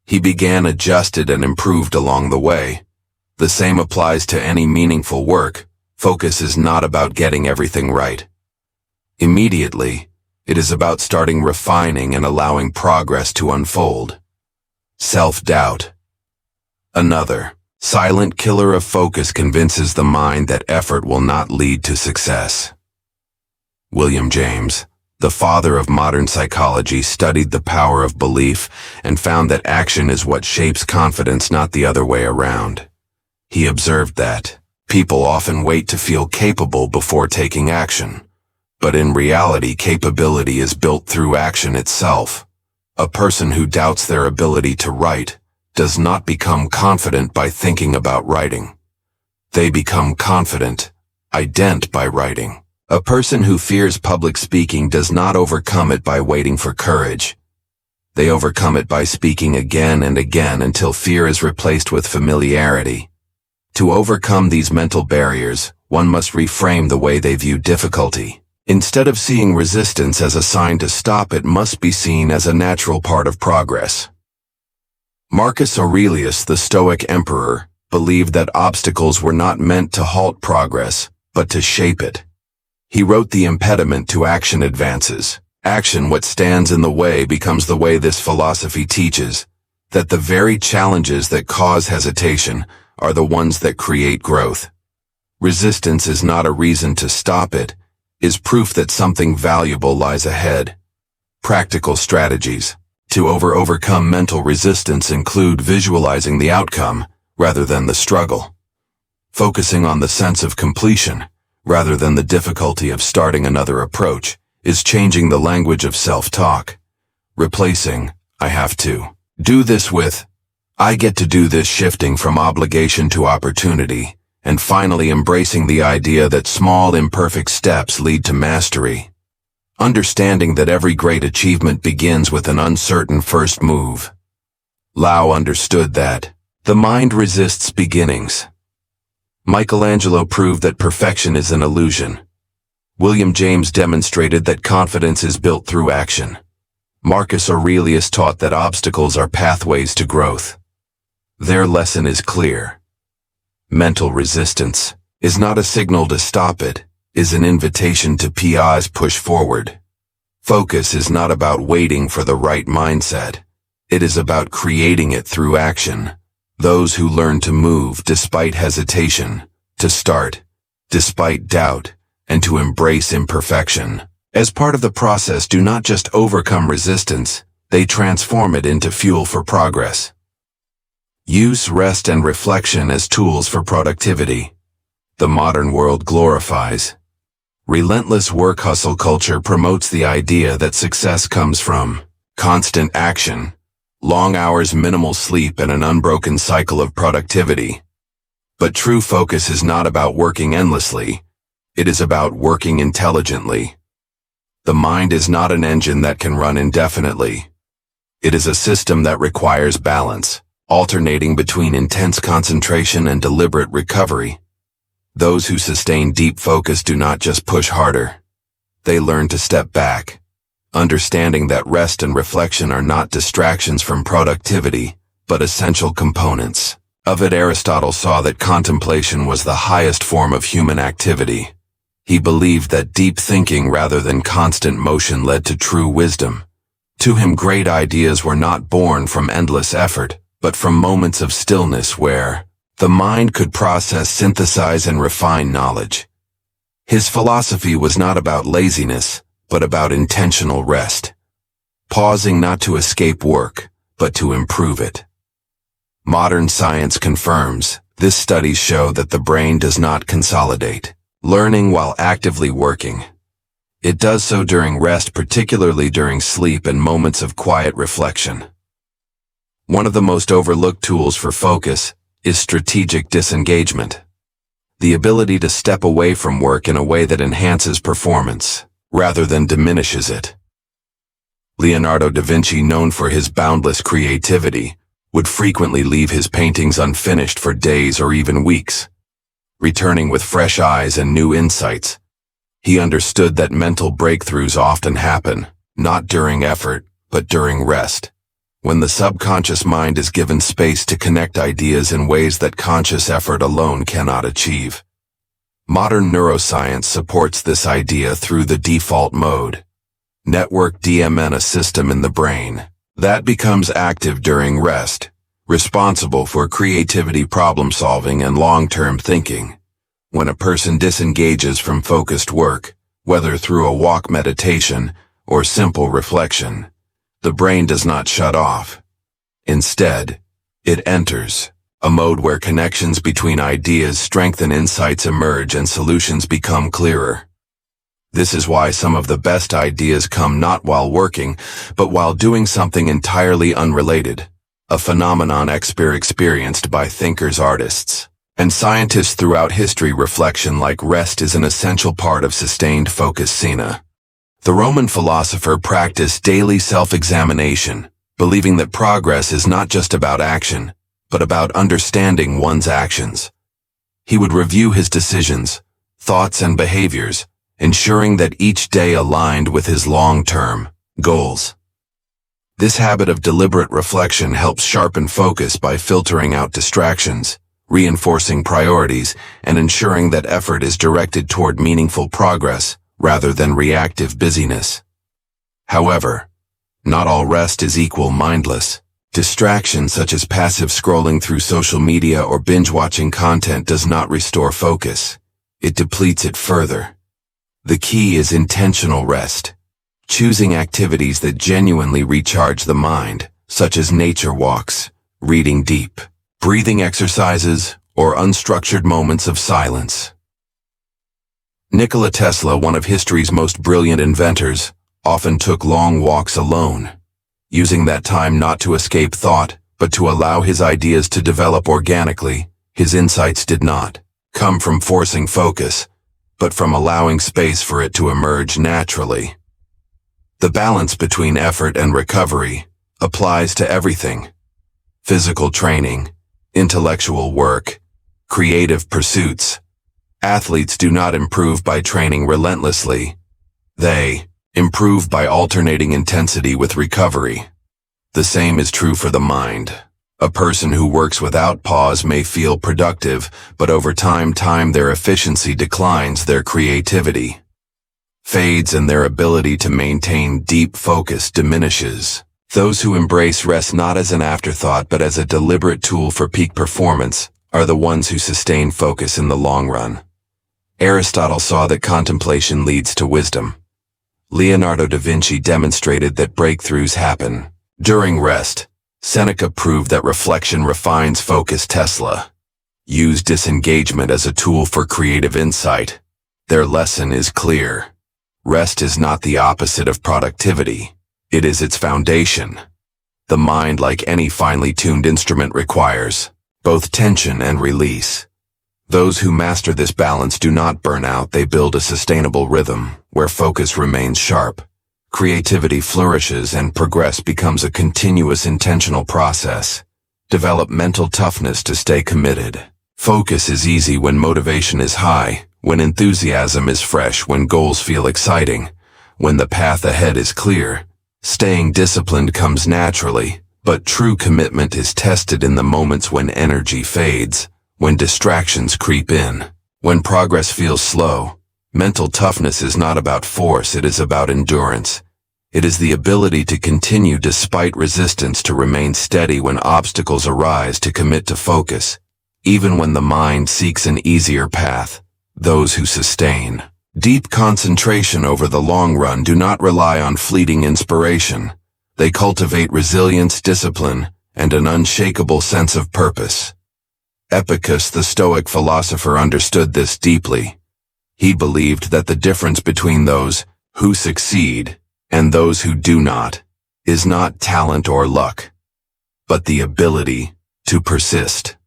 He began, adjusted, and improved along the way. The same applies to any meaningful work. Focus is not about getting everything right immediately. It is about starting, refining, and allowing progress to unfold. Self-doubt. Another silent killer of focus convinces the mind that effort will not lead to success. William James, the father of modern psychology, studied the power of belief and found that action is what shapes confidence, not the other way around. He observed that people often wait to feel capable before taking action. But in reality, capability is built through action itself. A person who doubts their ability to write does not become confident by thinking about writing. They become confident, by writing. A person who fears public speaking does not overcome it by waiting for courage. They overcome it by speaking again and again until fear is replaced with familiarity. To overcome these mental barriers, one must reframe the way they view difficulty. Instead of seeing resistance as a sign to stop, it must be seen as a natural part of progress. Marcus Aurelius, the Stoic emperor, believed that obstacles were not meant to halt progress, but to shape it. He wrote, "The impediment to action advances. Action, what stands in the way, becomes the way." This philosophy teaches that the very challenges that cause hesitation are the ones that create growth. Resistance is not a reason to stop, it is proof that something valuable lies ahead. Practical strategies to overcome mental resistance include visualizing the outcome rather than the struggle, focusing on the sense of completion rather than the difficulty of starting. Another approach is changing the language of self-talk, replacing "I have to do this" with "I get to do this," shifting from obligation to opportunity. And finally, embracing the idea that small, imperfect steps lead to mastery. Understanding that every great achievement begins with an uncertain first move. Lau understood that the mind resists beginnings. Michelangelo proved that perfection is an illusion. William James demonstrated that confidence is built through action. Marcus Aurelius taught that obstacles are pathways to growth. Their lesson is clear. Mental resistance is not a signal to stop, it is an invitation to push forward. Focus is not about waiting for the right mindset. It is about creating it through action. Those who learn to move despite hesitation, to start despite doubt, and to embrace imperfection as part of the process do not just overcome resistance, they transform it into fuel for progress. Use rest and reflection as tools for productivity. The modern world glorifies relentless work. Hustle culture promotes the idea that success comes from constant action, long hours, minimal sleep, and an unbroken cycle of productivity. But true focus is not about working endlessly. It is about working intelligently. The mind is not an engine that can run indefinitely. It is a system that requires balance, alternating between intense concentration and deliberate recovery. Those who sustain deep focus do not just push harder. They learn to step back, understanding that rest and reflection are not distractions from productivity, but essential components of it. Aristotle saw that contemplation was the highest form of human activity. He believed that deep thinking rather than constant motion led to true wisdom. To him, great ideas were not born from endless effort, but from moments of stillness where the mind could process, synthesize, and refine knowledge. His philosophy was not about laziness, but about intentional rest. Pausing not to escape work, but to improve it. Modern science confirms this. Studies show that the brain does not consolidate learning while actively working. It does so during rest, particularly during sleep and moments of quiet reflection. One of the most overlooked tools for focus is strategic disengagement. The ability to step away from work in a way that enhances performance, rather than diminishes it. Leonardo da Vinci, known for his boundless creativity, would frequently leave his paintings unfinished for days or even weeks, returning with fresh eyes and new insights. He understood that mental breakthroughs often happen, not during effort, but during rest, when the subconscious mind is given space to connect ideas in ways that conscious effort alone cannot achieve. Modern neuroscience supports this idea through the default mode, network DMN, a system in the brain that becomes active during rest, responsible for creativity, problem-solving, and long-term thinking. When a person disengages from focused work, whether through a walk, meditation, or simple reflection, the brain does not shut off. Instead, it enters a mode where connections between ideas strengthen, insights emerge, and solutions become clearer. This is why some of the best ideas come not while working, but while doing something entirely unrelated, a phenomenon experienced by thinkers, artists, and scientists throughout history. Reflection, like rest, is an essential part of sustained focus. Sina, the Roman philosopher, practiced daily self-examination, believing that progress is not just about action, but about understanding one's actions. He would review his decisions, thoughts, and behaviors, ensuring that each day aligned with his long-term goals. This habit of deliberate reflection helps sharpen focus by filtering out distractions, reinforcing priorities, and ensuring that effort is directed toward meaningful progress rather than reactive busyness. However, not all rest is equal mindless. Distraction such as passive scrolling through social media or binge-watching content does not restore focus. It depletes it further. The key is intentional rest, choosing activities that genuinely recharge the mind, such as nature walks, reading deep, breathing exercises, or unstructured moments of silence. Nikola Tesla, one of history's most brilliant inventors, often took long walks alone, using that time not to escape thought, but to allow his ideas to develop organically. His insights did not come from forcing focus, but from allowing space for it to emerge naturally. The balance between effort and recovery applies to everything: physical training, intellectual work, creative pursuits. Athletes do not improve by training relentlessly. They improve by alternating intensity with recovery. The same is true for the mind. A person who works without pause may feel productive, but over time their efficiency declines, their creativity fades, and their ability to maintain deep focus diminishes. Those who embrace rest not as an afterthought but as a deliberate tool for peak performance are the ones who sustain focus in the long run. Aristotle saw that contemplation leads to wisdom. Leonardo da Vinci demonstrated that breakthroughs happen during rest. Seneca proved that reflection refines focus. Tesla used disengagement as a tool for creative insight. Their lesson is clear. Rest is not the opposite of productivity. It is its foundation. The mind, like any finely tuned instrument, requires both tension and release. Those who master this balance do not burn out. They build a sustainable rhythm where focus remains sharp, creativity flourishes, and progress becomes a continuous, intentional process. Develop mental toughness to stay committed. Focus is easy when motivation is high, when enthusiasm is fresh, when goals feel exciting, when the path ahead is clear. Staying disciplined comes naturally, but true commitment is tested in the moments when energy fades, when distractions creep in, when progress feels slow. Mental toughness is not about force, it is about endurance. It is the ability to continue despite resistance, to remain steady when obstacles arise, to commit to focus, even when the mind seeks an easier path. Those who sustain deep concentration over the long run do not rely on fleeting inspiration. They cultivate resilience, discipline, and an unshakable sense of purpose. Epictetus, the Stoic philosopher, understood this deeply. He believed that the difference between those who succeed and those who do not is not talent or luck, but the ability to persist.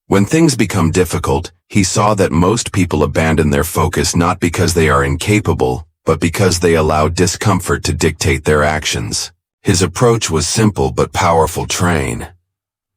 When things become difficult, he saw that most people abandon their focus not because they are incapable, but because they allow discomfort to dictate their actions. His approach was simple but powerful: train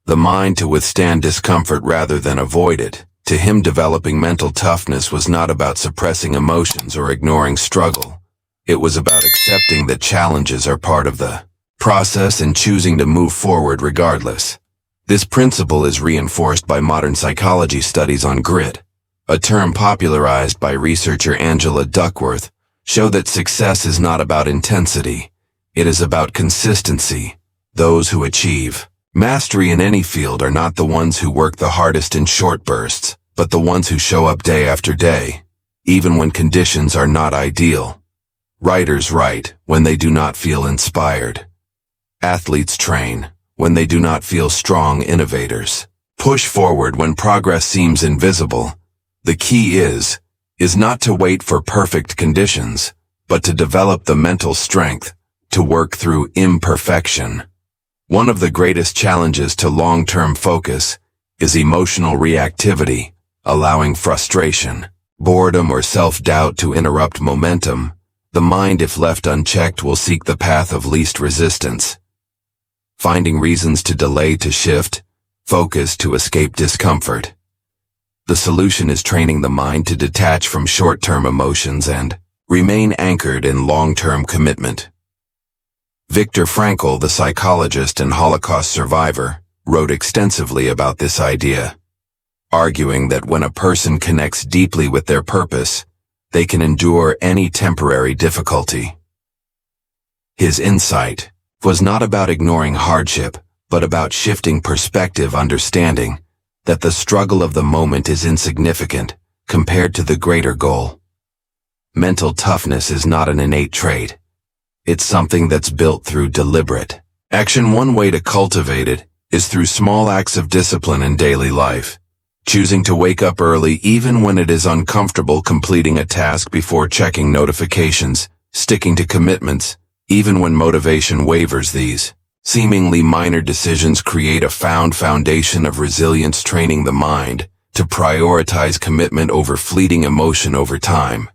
the mind to withstand discomfort rather than avoid it. To him, developing mental toughness was not about suppressing emotions or ignoring struggle. It was about accepting that challenges are part of the process and choosing to move forward regardless. This principle is reinforced by modern psychology studies on grit, a term popularized by researcher Angela Duckworth, show that success is not about intensity. It is about consistency. Those who achieve mastery in any field are not the ones who work the hardest in short bursts, but the ones who show up day after day, even when conditions are not ideal. Writers write when they do not feel inspired. Athletes train when they do not feel strong. Innovators push forward when progress seems invisible. The key is not to wait for perfect conditions, but to develop the mental strength to work through imperfection. One of the greatest challenges to long-term focus is emotional reactivity, allowing frustration, boredom, or self-doubt to interrupt momentum. The mind, if left unchecked, will seek the path of least resistance, finding reasons to delay, to shift focus, to escape discomfort. The solution is training the mind to detach from short-term emotions and remain anchored in long-term commitment. Viktor Frankl, the psychologist and Holocaust survivor, wrote extensively about this idea, arguing that when a person connects deeply with their purpose, they can endure any temporary difficulty. His insight was not about ignoring hardship, but about shifting perspective, understanding that the struggle of the moment is insignificant compared to the greater goal. Mental toughness is not an innate trait. It's something that's built through deliberate action. One way to cultivate it is through small acts of discipline in daily life. Choosing to wake up early even when it is uncomfortable, completing a task before checking notifications, sticking to commitments even when motivation wavers. These seemingly minor decisions create a foundation of resilience, training the mind to prioritize commitment over fleeting emotion over time.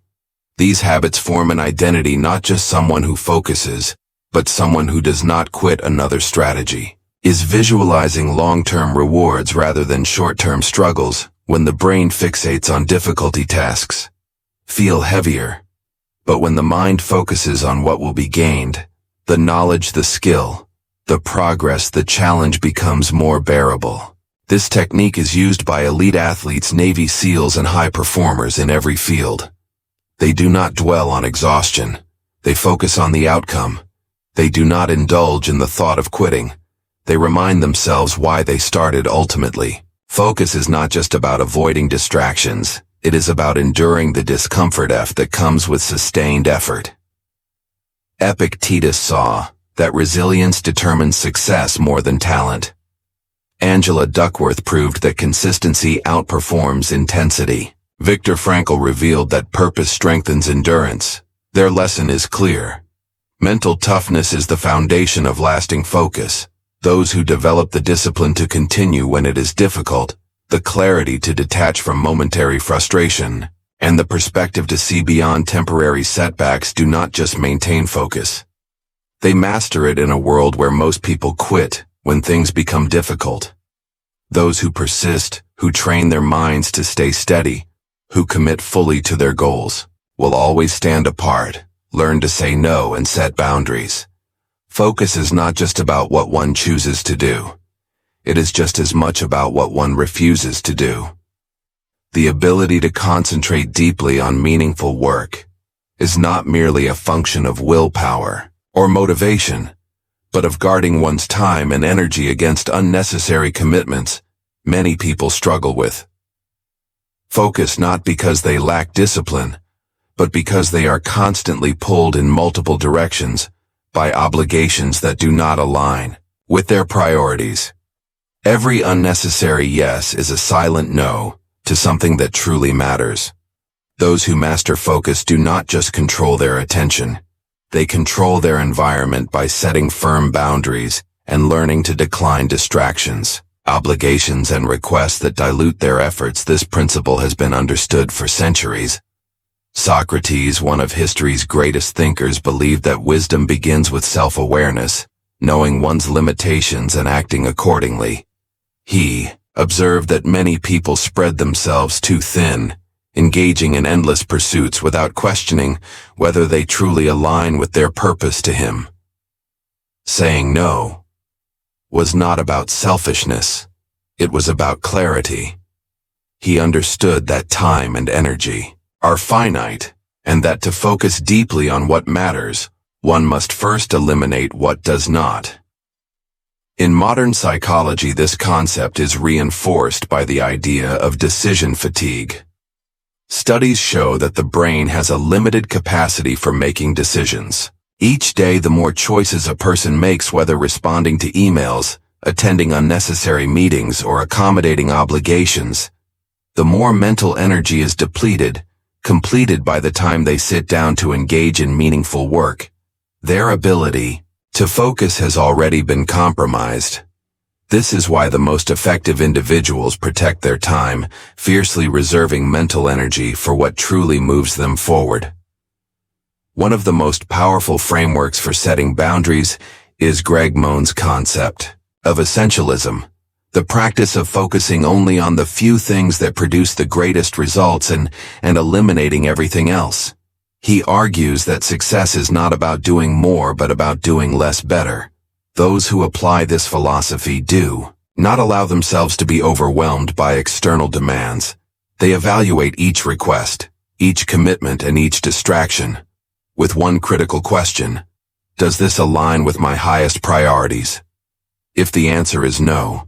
These habits form an identity, not just someone who focuses, but someone who does not quit. Another strategy is visualizing long-term rewards rather than short-term struggles. When the brain fixates on difficulty, tasks feel heavier. But when the mind focuses on what will be gained, the knowledge, the skill, the progress, the challenge becomes more bearable. This technique is used by elite athletes, Navy SEALs, and high performers in every field. They do not dwell on exhaustion. They focus on the outcome. They do not indulge in the thought of quitting. They remind themselves why they started. Ultimately, focus is not just about avoiding distractions. It is about enduring the discomfort that comes with sustained effort. Epictetus saw that resilience determines success more than talent. Angela Duckworth proved that consistency outperforms intensity. Viktor Frankl revealed that purpose strengthens endurance. Their lesson is clear. Mental toughness is the foundation of lasting focus. Those who develop the discipline to continue when it is difficult, the clarity to detach from momentary frustration, and the perspective to see beyond temporary setbacks do not just maintain focus. They master it in a world where most people quit when things become difficult. Those who persist, who train their minds to stay steady, who commit fully to their goals, will always stand apart, learn to say no and set boundaries. Focus is not just about what one chooses to do. It is just as much about what one refuses to do. The ability to concentrate deeply on meaningful work is not merely a function of willpower or motivation, but of guarding one's time and energy against unnecessary commitments many people struggle with. Focus not because they lack discipline, but because they are constantly pulled in multiple directions by obligations that do not align with their priorities. Every unnecessary yes is a silent no to something that truly matters. Those who master focus do not just control their attention. They control their environment by setting firm boundaries and learning to decline distractions, obligations, and requests that dilute their efforts. This principle has been understood for centuries. Socrates, one of history's greatest thinkers, believed that wisdom begins with self-awareness, knowing one's limitations and acting accordingly. He observed that many people spread themselves too thin, engaging in endless pursuits without questioning whether they truly align with their purpose to him. Saying no was not about selfishness, it was about clarity. He understood that time and energy are finite, and that to focus deeply on what matters, one must first eliminate what does not. In modern psychology, this concept is reinforced by the idea of decision fatigue. Studies show that the brain has a limited capacity for making decisions. Each day, the more choices a person makes, whether responding to emails, attending unnecessary meetings, or accommodating obligations, the more mental energy is completed by the time they sit down to engage in meaningful work. Their ability to focus has already been compromised. This is why the most effective individuals protect their time, fiercely reserving mental energy for what truly moves them forward. One of the most powerful frameworks for setting boundaries is Greg Mohn's concept of essentialism, the practice of focusing only on the few things that produce the greatest results and eliminating everything else. He argues that success is not about doing more but about doing less better. Those who apply this philosophy do not allow themselves to be overwhelmed by external demands. They evaluate each request, each commitment, and each distraction with one critical question: does this align with my highest priorities? If the answer is no,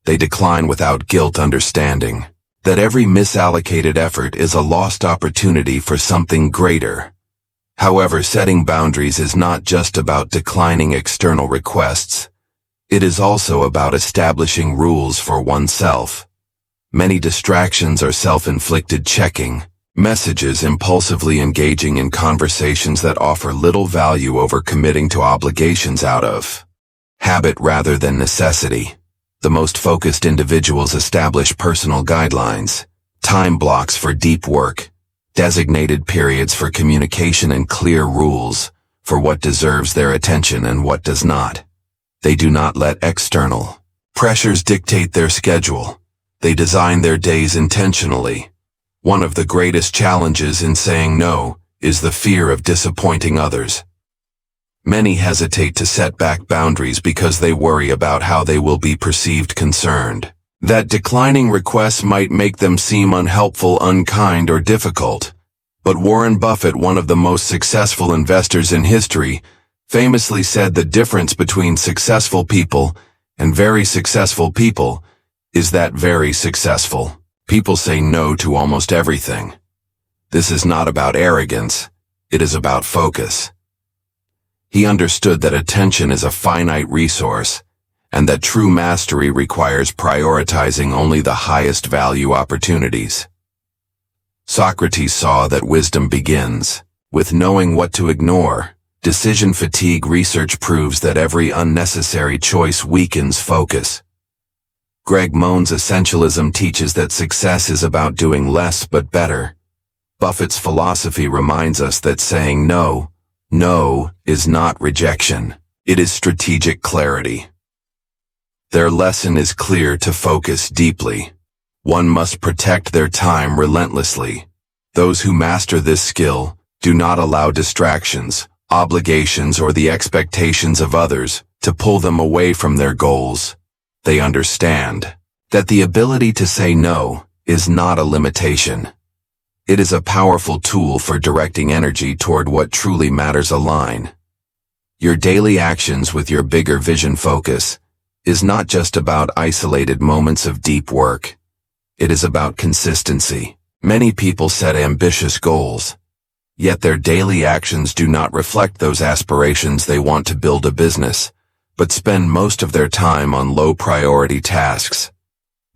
they decline without guilt, understanding that every misallocated effort is a lost opportunity for something greater. However, setting boundaries is not just about declining external requests. It is also about establishing rules for oneself. Many distractions are self-inflicted: checking messages, impulsively engaging in conversations that offer little value, over committing to obligations out of habit rather than necessity. The most focused individuals establish personal guidelines, time blocks for deep work, designated periods for communication, and clear rules for what deserves their attention and what does not. They do not let external pressures dictate their schedule. They design their days intentionally. One of the greatest challenges in saying no is the fear of disappointing others. Many hesitate to set back boundaries because they worry about how they will be perceived, concerned that declining requests might make them seem unhelpful, unkind, or difficult. But Warren Buffett, one of the most successful investors in history, famously said the difference between successful people and very successful people is that very successful people say no to almost everything. This is not about arrogance, it is about focus. He understood that attention is a finite resource, and that true mastery requires prioritizing only the highest value opportunities. Socrates saw that wisdom begins with knowing what to ignore. Decision fatigue research proves that every unnecessary choice weakens focus. Greg Mohn's essentialism teaches that success is about doing less but better. Buffett's philosophy reminds us that saying no is not rejection, it is strategic clarity. Their lesson is clear: to focus deeply, one must protect their time relentlessly. Those who master this skill do not allow distractions, obligations, or the expectations of others to pull them away from their goals. They understand that the ability to say no is not a limitation. It is a powerful tool for directing energy toward what truly matters. Align your daily actions with your bigger vision. Focus is not just about isolated moments of deep work. It is about consistency. Many people set ambitious goals, yet their daily actions do not reflect those aspirations. They want to build a business, but spend most of their time on low-priority tasks.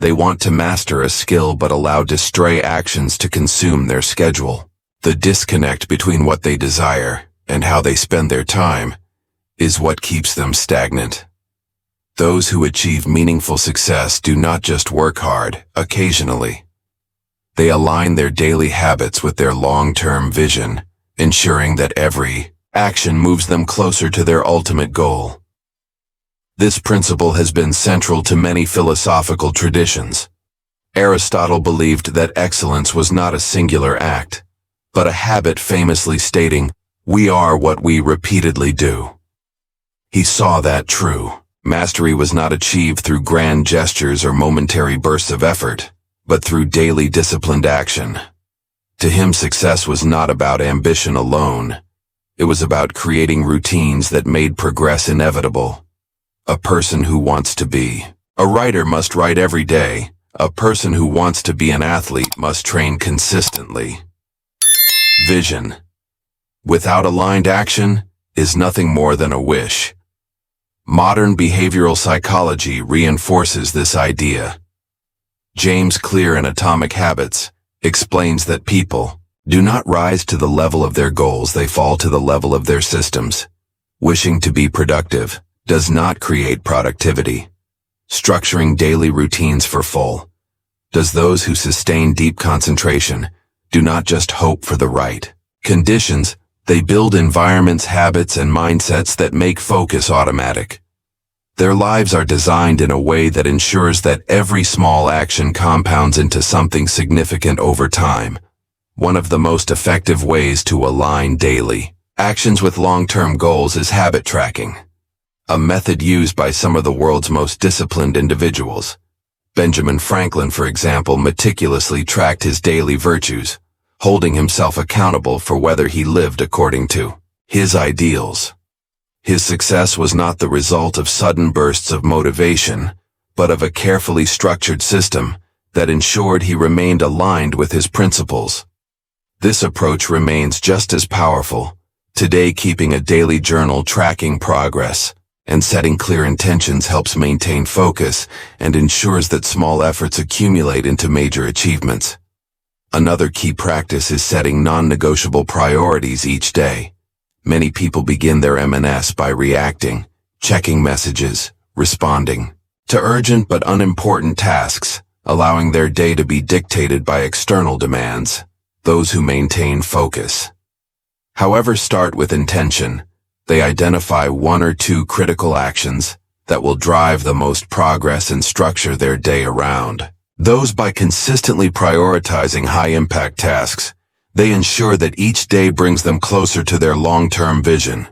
They want to master a skill but allow stray actions to consume their schedule. The disconnect between what they desire and how they spend their time is what keeps them stagnant. Those who achieve meaningful success do not just work hard occasionally. They align their daily habits with their long-term vision, ensuring that every action moves them closer to their ultimate goal. This principle has been central to many philosophical traditions. Aristotle believed that excellence was not a singular act, but a habit, famously stating, "We are what we repeatedly do." He saw that true mastery was not achieved through grand gestures or momentary bursts of effort, but through daily disciplined action. To him, success was not about ambition alone. It was about creating routines that made progress inevitable. A person who wants to be a writer must write every day. A person who wants to be an athlete must train consistently. Vision, without aligned action, is nothing more than a wish. Modern behavioral psychology reinforces this idea. James Clear in Atomic Habits explains that people do not rise to the level of their goals, they fall to the level of their systems. Wishing to be productive does not create productivity. Structuring daily routines for full does those who sustain deep concentration do not just hope for the right conditions, they build environments, habits, and mindsets that make focus automatic. Their lives are designed in a way that ensures that every small action compounds into something significant over time. One of the most effective ways to align daily actions with long-term goals is habit tracking, a method used by some of the world's most disciplined individuals. Benjamin Franklin, for example, meticulously tracked his daily virtues, holding himself accountable for whether he lived according to his ideals. His success was not the result of sudden bursts of motivation, but of a carefully structured system that ensured he remained aligned with his principles. This approach remains just as powerful today. Keeping a daily journal, tracking progress, and setting clear intentions helps maintain focus and ensures that small efforts accumulate into major achievements. Another key practice is setting non-negotiable priorities each day. Many people begin their M&S by reacting, checking messages, responding to urgent but unimportant tasks, allowing their day to be dictated by external demands. Those who maintain focus, however, start with intention. They identify one or two critical actions that will drive the most progress and structure their day around those. By consistently prioritizing high-impact tasks, they ensure that each day brings them closer to their long-term vision.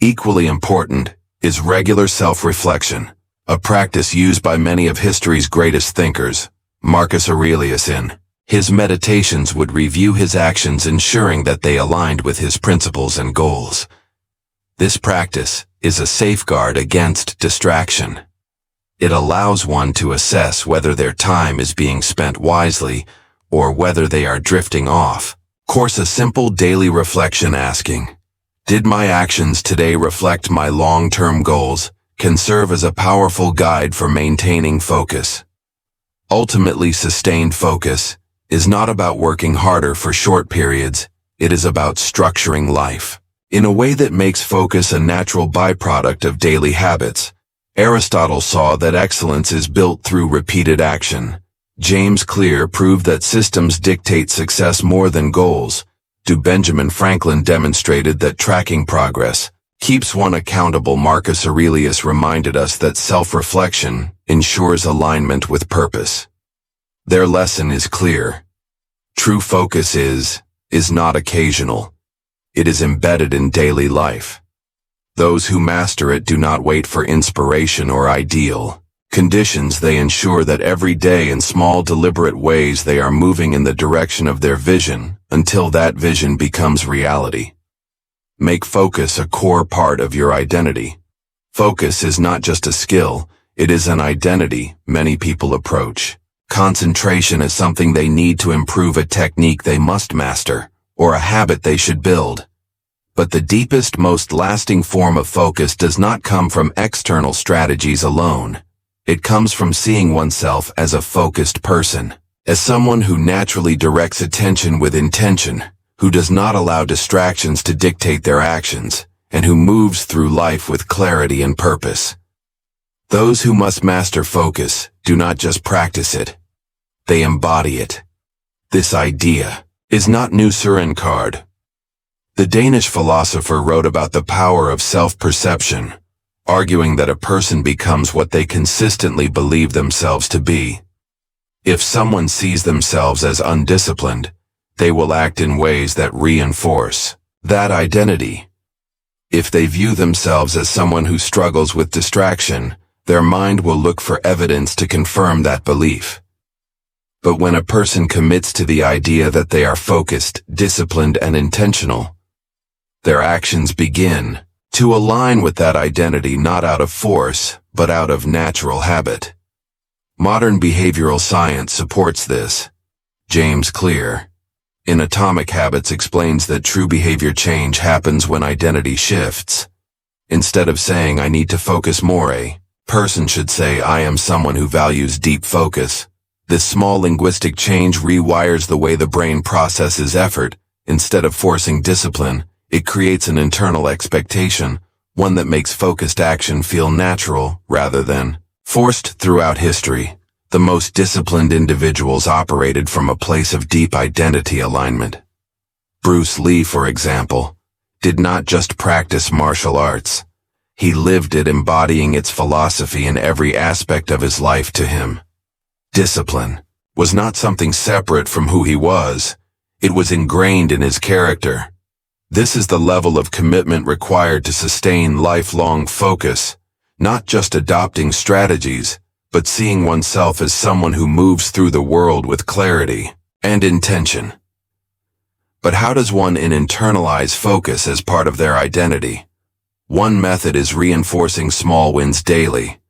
Equally important is regular self-reflection, a practice used by many of history's greatest thinkers. Marcus Aurelius in his Meditations would review his actions, ensuring that they aligned with his principles and goals. This practice is a safeguard against distraction. It allows one to assess whether their time is being spent wisely or whether they are drifting off course. A simple daily reflection asking, "Did my actions today reflect my long-term goals?" can serve as a powerful guide for maintaining focus. Ultimately, sustained focus is not about working harder for short periods. It is about structuring life in a way that makes focus a natural byproduct of daily habits. Aristotle saw that excellence is built through repeated action. James Clear proved that systems dictate success more than goals. Benjamin Franklin demonstrated that tracking progress keeps one accountable. Marcus Aurelius reminded us that self-reflection ensures alignment with purpose. Their lesson is clear. True focus is not occasional. It is embedded in daily life. Those who master it do not wait for inspiration or ideal conditions. They ensure that every day, in small, deliberate ways, they are moving in the direction of their vision until that vision becomes reality. Make focus a core part of your identity. Focus is not just a skill, it is an identity. Many people approach concentration as something they need to improve, a technique they must master, or a habit they should build. But the deepest, most lasting form of focus does not come from external strategies alone. It comes from seeing oneself as a focused person, as someone who naturally directs attention with intention, who does not allow distractions to dictate their actions, and who moves through life with clarity and purpose. Those who must master focus do not just practice it, they embody it. This idea is not new card. The Danish philosopher wrote about the power of self-perception, arguing that a person becomes what they consistently believe themselves to be. If someone sees themselves as undisciplined, they will act in ways that reinforce that identity. If they view themselves as someone who struggles with distraction, their mind will look for evidence to confirm that belief. But when a person commits to the idea that they are focused, disciplined, and intentional, their actions begin to align with that identity, not out of force, but out of natural habit. Modern behavioral science supports this. James Clear, in Atomic Habits, explains that true behavior change happens when identity shifts. Instead of saying, "I need to focus more," a person should say, "I am someone who values deep focus." This small linguistic change rewires the way the brain processes effort. Instead of forcing discipline, it creates an internal expectation, one that makes focused action feel natural rather than forced. Throughout history, the most disciplined individuals operated from a place of deep identity alignment. Bruce Lee, for example, did not just practice martial arts. He lived it, embodying its philosophy in every aspect of his life. To him, discipline was not something separate from who he was. It was ingrained in his character. This is the level of commitment required to sustain lifelong focus, not just adopting strategies, but seeing oneself as someone who moves through the world with clarity and intention. But how does one internalize focus as part of their identity? One method is reinforcing small wins daily.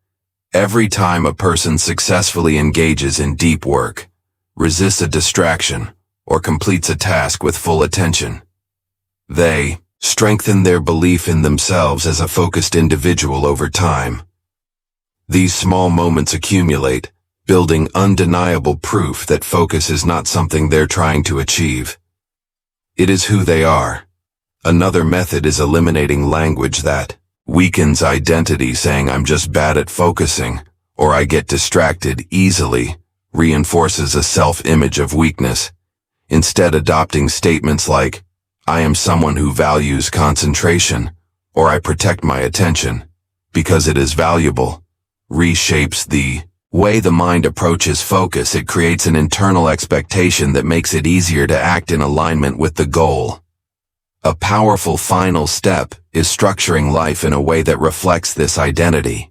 Every time a person successfully engages in deep work, resists a distraction, or completes a task with full attention, they strengthen their belief in themselves as a focused individual over time. These small moments accumulate, building undeniable proof that focus is not something they're trying to achieve. It is who they are. Another method is eliminating language that weakens identity. Saying, "I'm just bad at focusing," or "I get distracted easily," reinforces a self-image of weakness. Instead, adopting statements like, "I am someone who values concentration," or "I protect my attention because it is valuable," reshapes the way the mind approaches focus. It creates an internal expectation that makes it easier to act in alignment with the goal. A powerful final step is structuring life in a way that reflects this identity.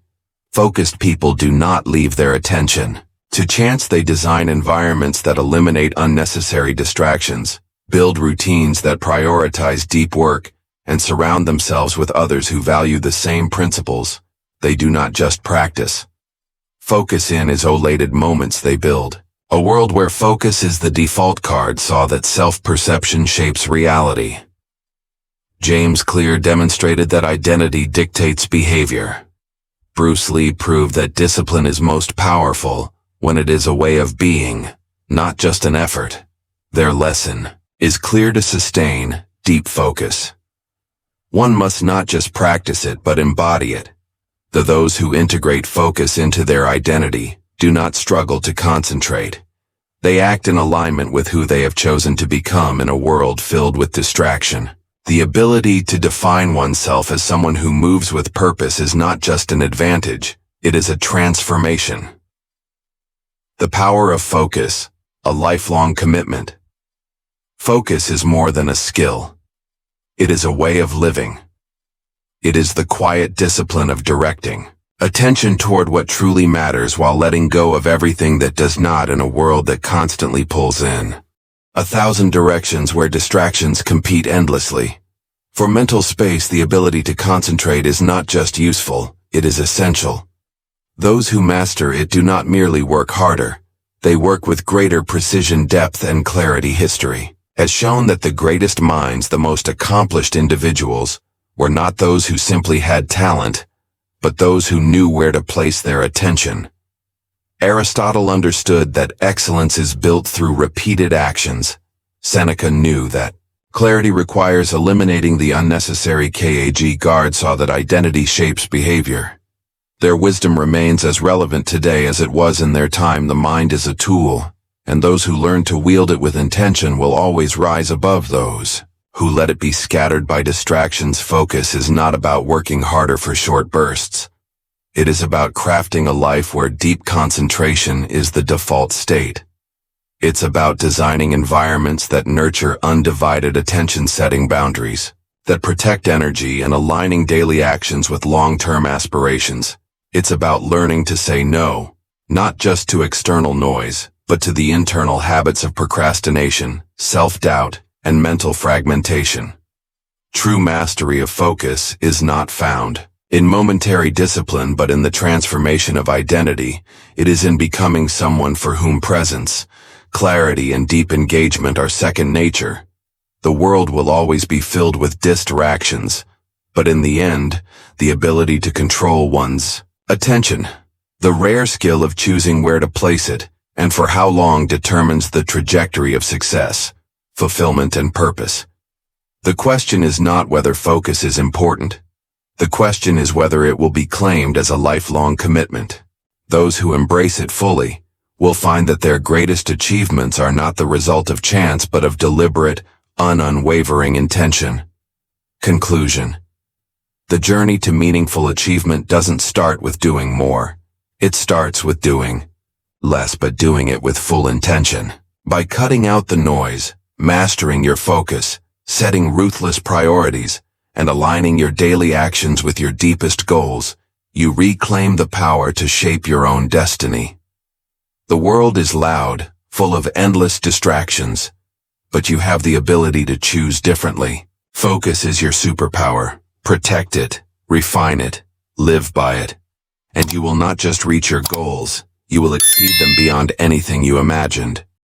Focused people do not leave their attention to chance. They design environments that eliminate unnecessary distractions, build routines that prioritize deep work, and surround themselves with others who value the same principles. They do not just practice focus in isolated moments, they build a world where focus is the default card. Saw that self-perception shapes reality. James Clear demonstrated that identity dictates behavior. Bruce Lee proved that discipline is most powerful when it is a way of being, not just an effort. Their lesson is clear: to sustain deep focus, one must not just practice it but embody it. Those who integrate focus into their identity do not struggle to concentrate. They act in alignment with who they have chosen to become in a world filled with distraction. The ability to define oneself as someone who moves with purpose is not just an advantage, it is a transformation. The power of focus, a lifelong commitment. Focus is more than a skill. It is a way of living. It is the quiet discipline of directing attention toward what truly matters while letting go of everything that does not, in a world that constantly pulls in 1,000 directions, where distractions compete endlessly. For mental space, the ability to concentrate is not just useful, it is essential. Those who master it do not merely work harder, they work with greater precision, depth, and clarity. History has shown that the greatest minds, the most accomplished individuals, were not those who simply had talent, but those who knew where to place their attention. Aristotle understood that excellence is built through repeated actions. Seneca knew that clarity requires eliminating the unnecessary guard. Saw that identity shapes behavior. Their wisdom remains as relevant today as it was in their time. The mind is a tool, and those who learn to wield it with intention will always rise above those who let it be scattered by distractions. Focus is not about working harder for short bursts. It is about crafting a life where deep concentration is the default state. It's about designing environments that nurture undivided attention, setting boundaries that protect energy, and aligning daily actions with long-term aspirations. It's about learning to say no, not just to external noise, but to the internal habits of procrastination, self-doubt, and mental fragmentation. True mastery of focus is not found in momentary discipline, but in the transformation of identity. It is in becoming someone for whom presence, clarity, and deep engagement are second nature. The world will always be filled with distractions, but in the end, the ability to control one's attention, the rare skill of choosing where to place it and for how long, determines the trajectory of success, fulfillment, and purpose. The question is not whether focus is important. The question is whether it will be claimed as a lifelong commitment. Those who embrace it fully will find that their greatest achievements are not the result of chance but of deliberate, unwavering intention. Conclusion. The journey to meaningful achievement doesn't start with doing more. It starts with doing less, but doing it with full intention. By cutting out the noise, mastering your focus, setting ruthless priorities, and aligning your daily actions with your deepest goals, you reclaim the power to shape your own destiny. The world is loud, full of endless distractions, but you have the ability to choose differently. Focus is your superpower. Protect it, refine it, live by it, and you will not just reach your goals, you will exceed them beyond anything you imagined.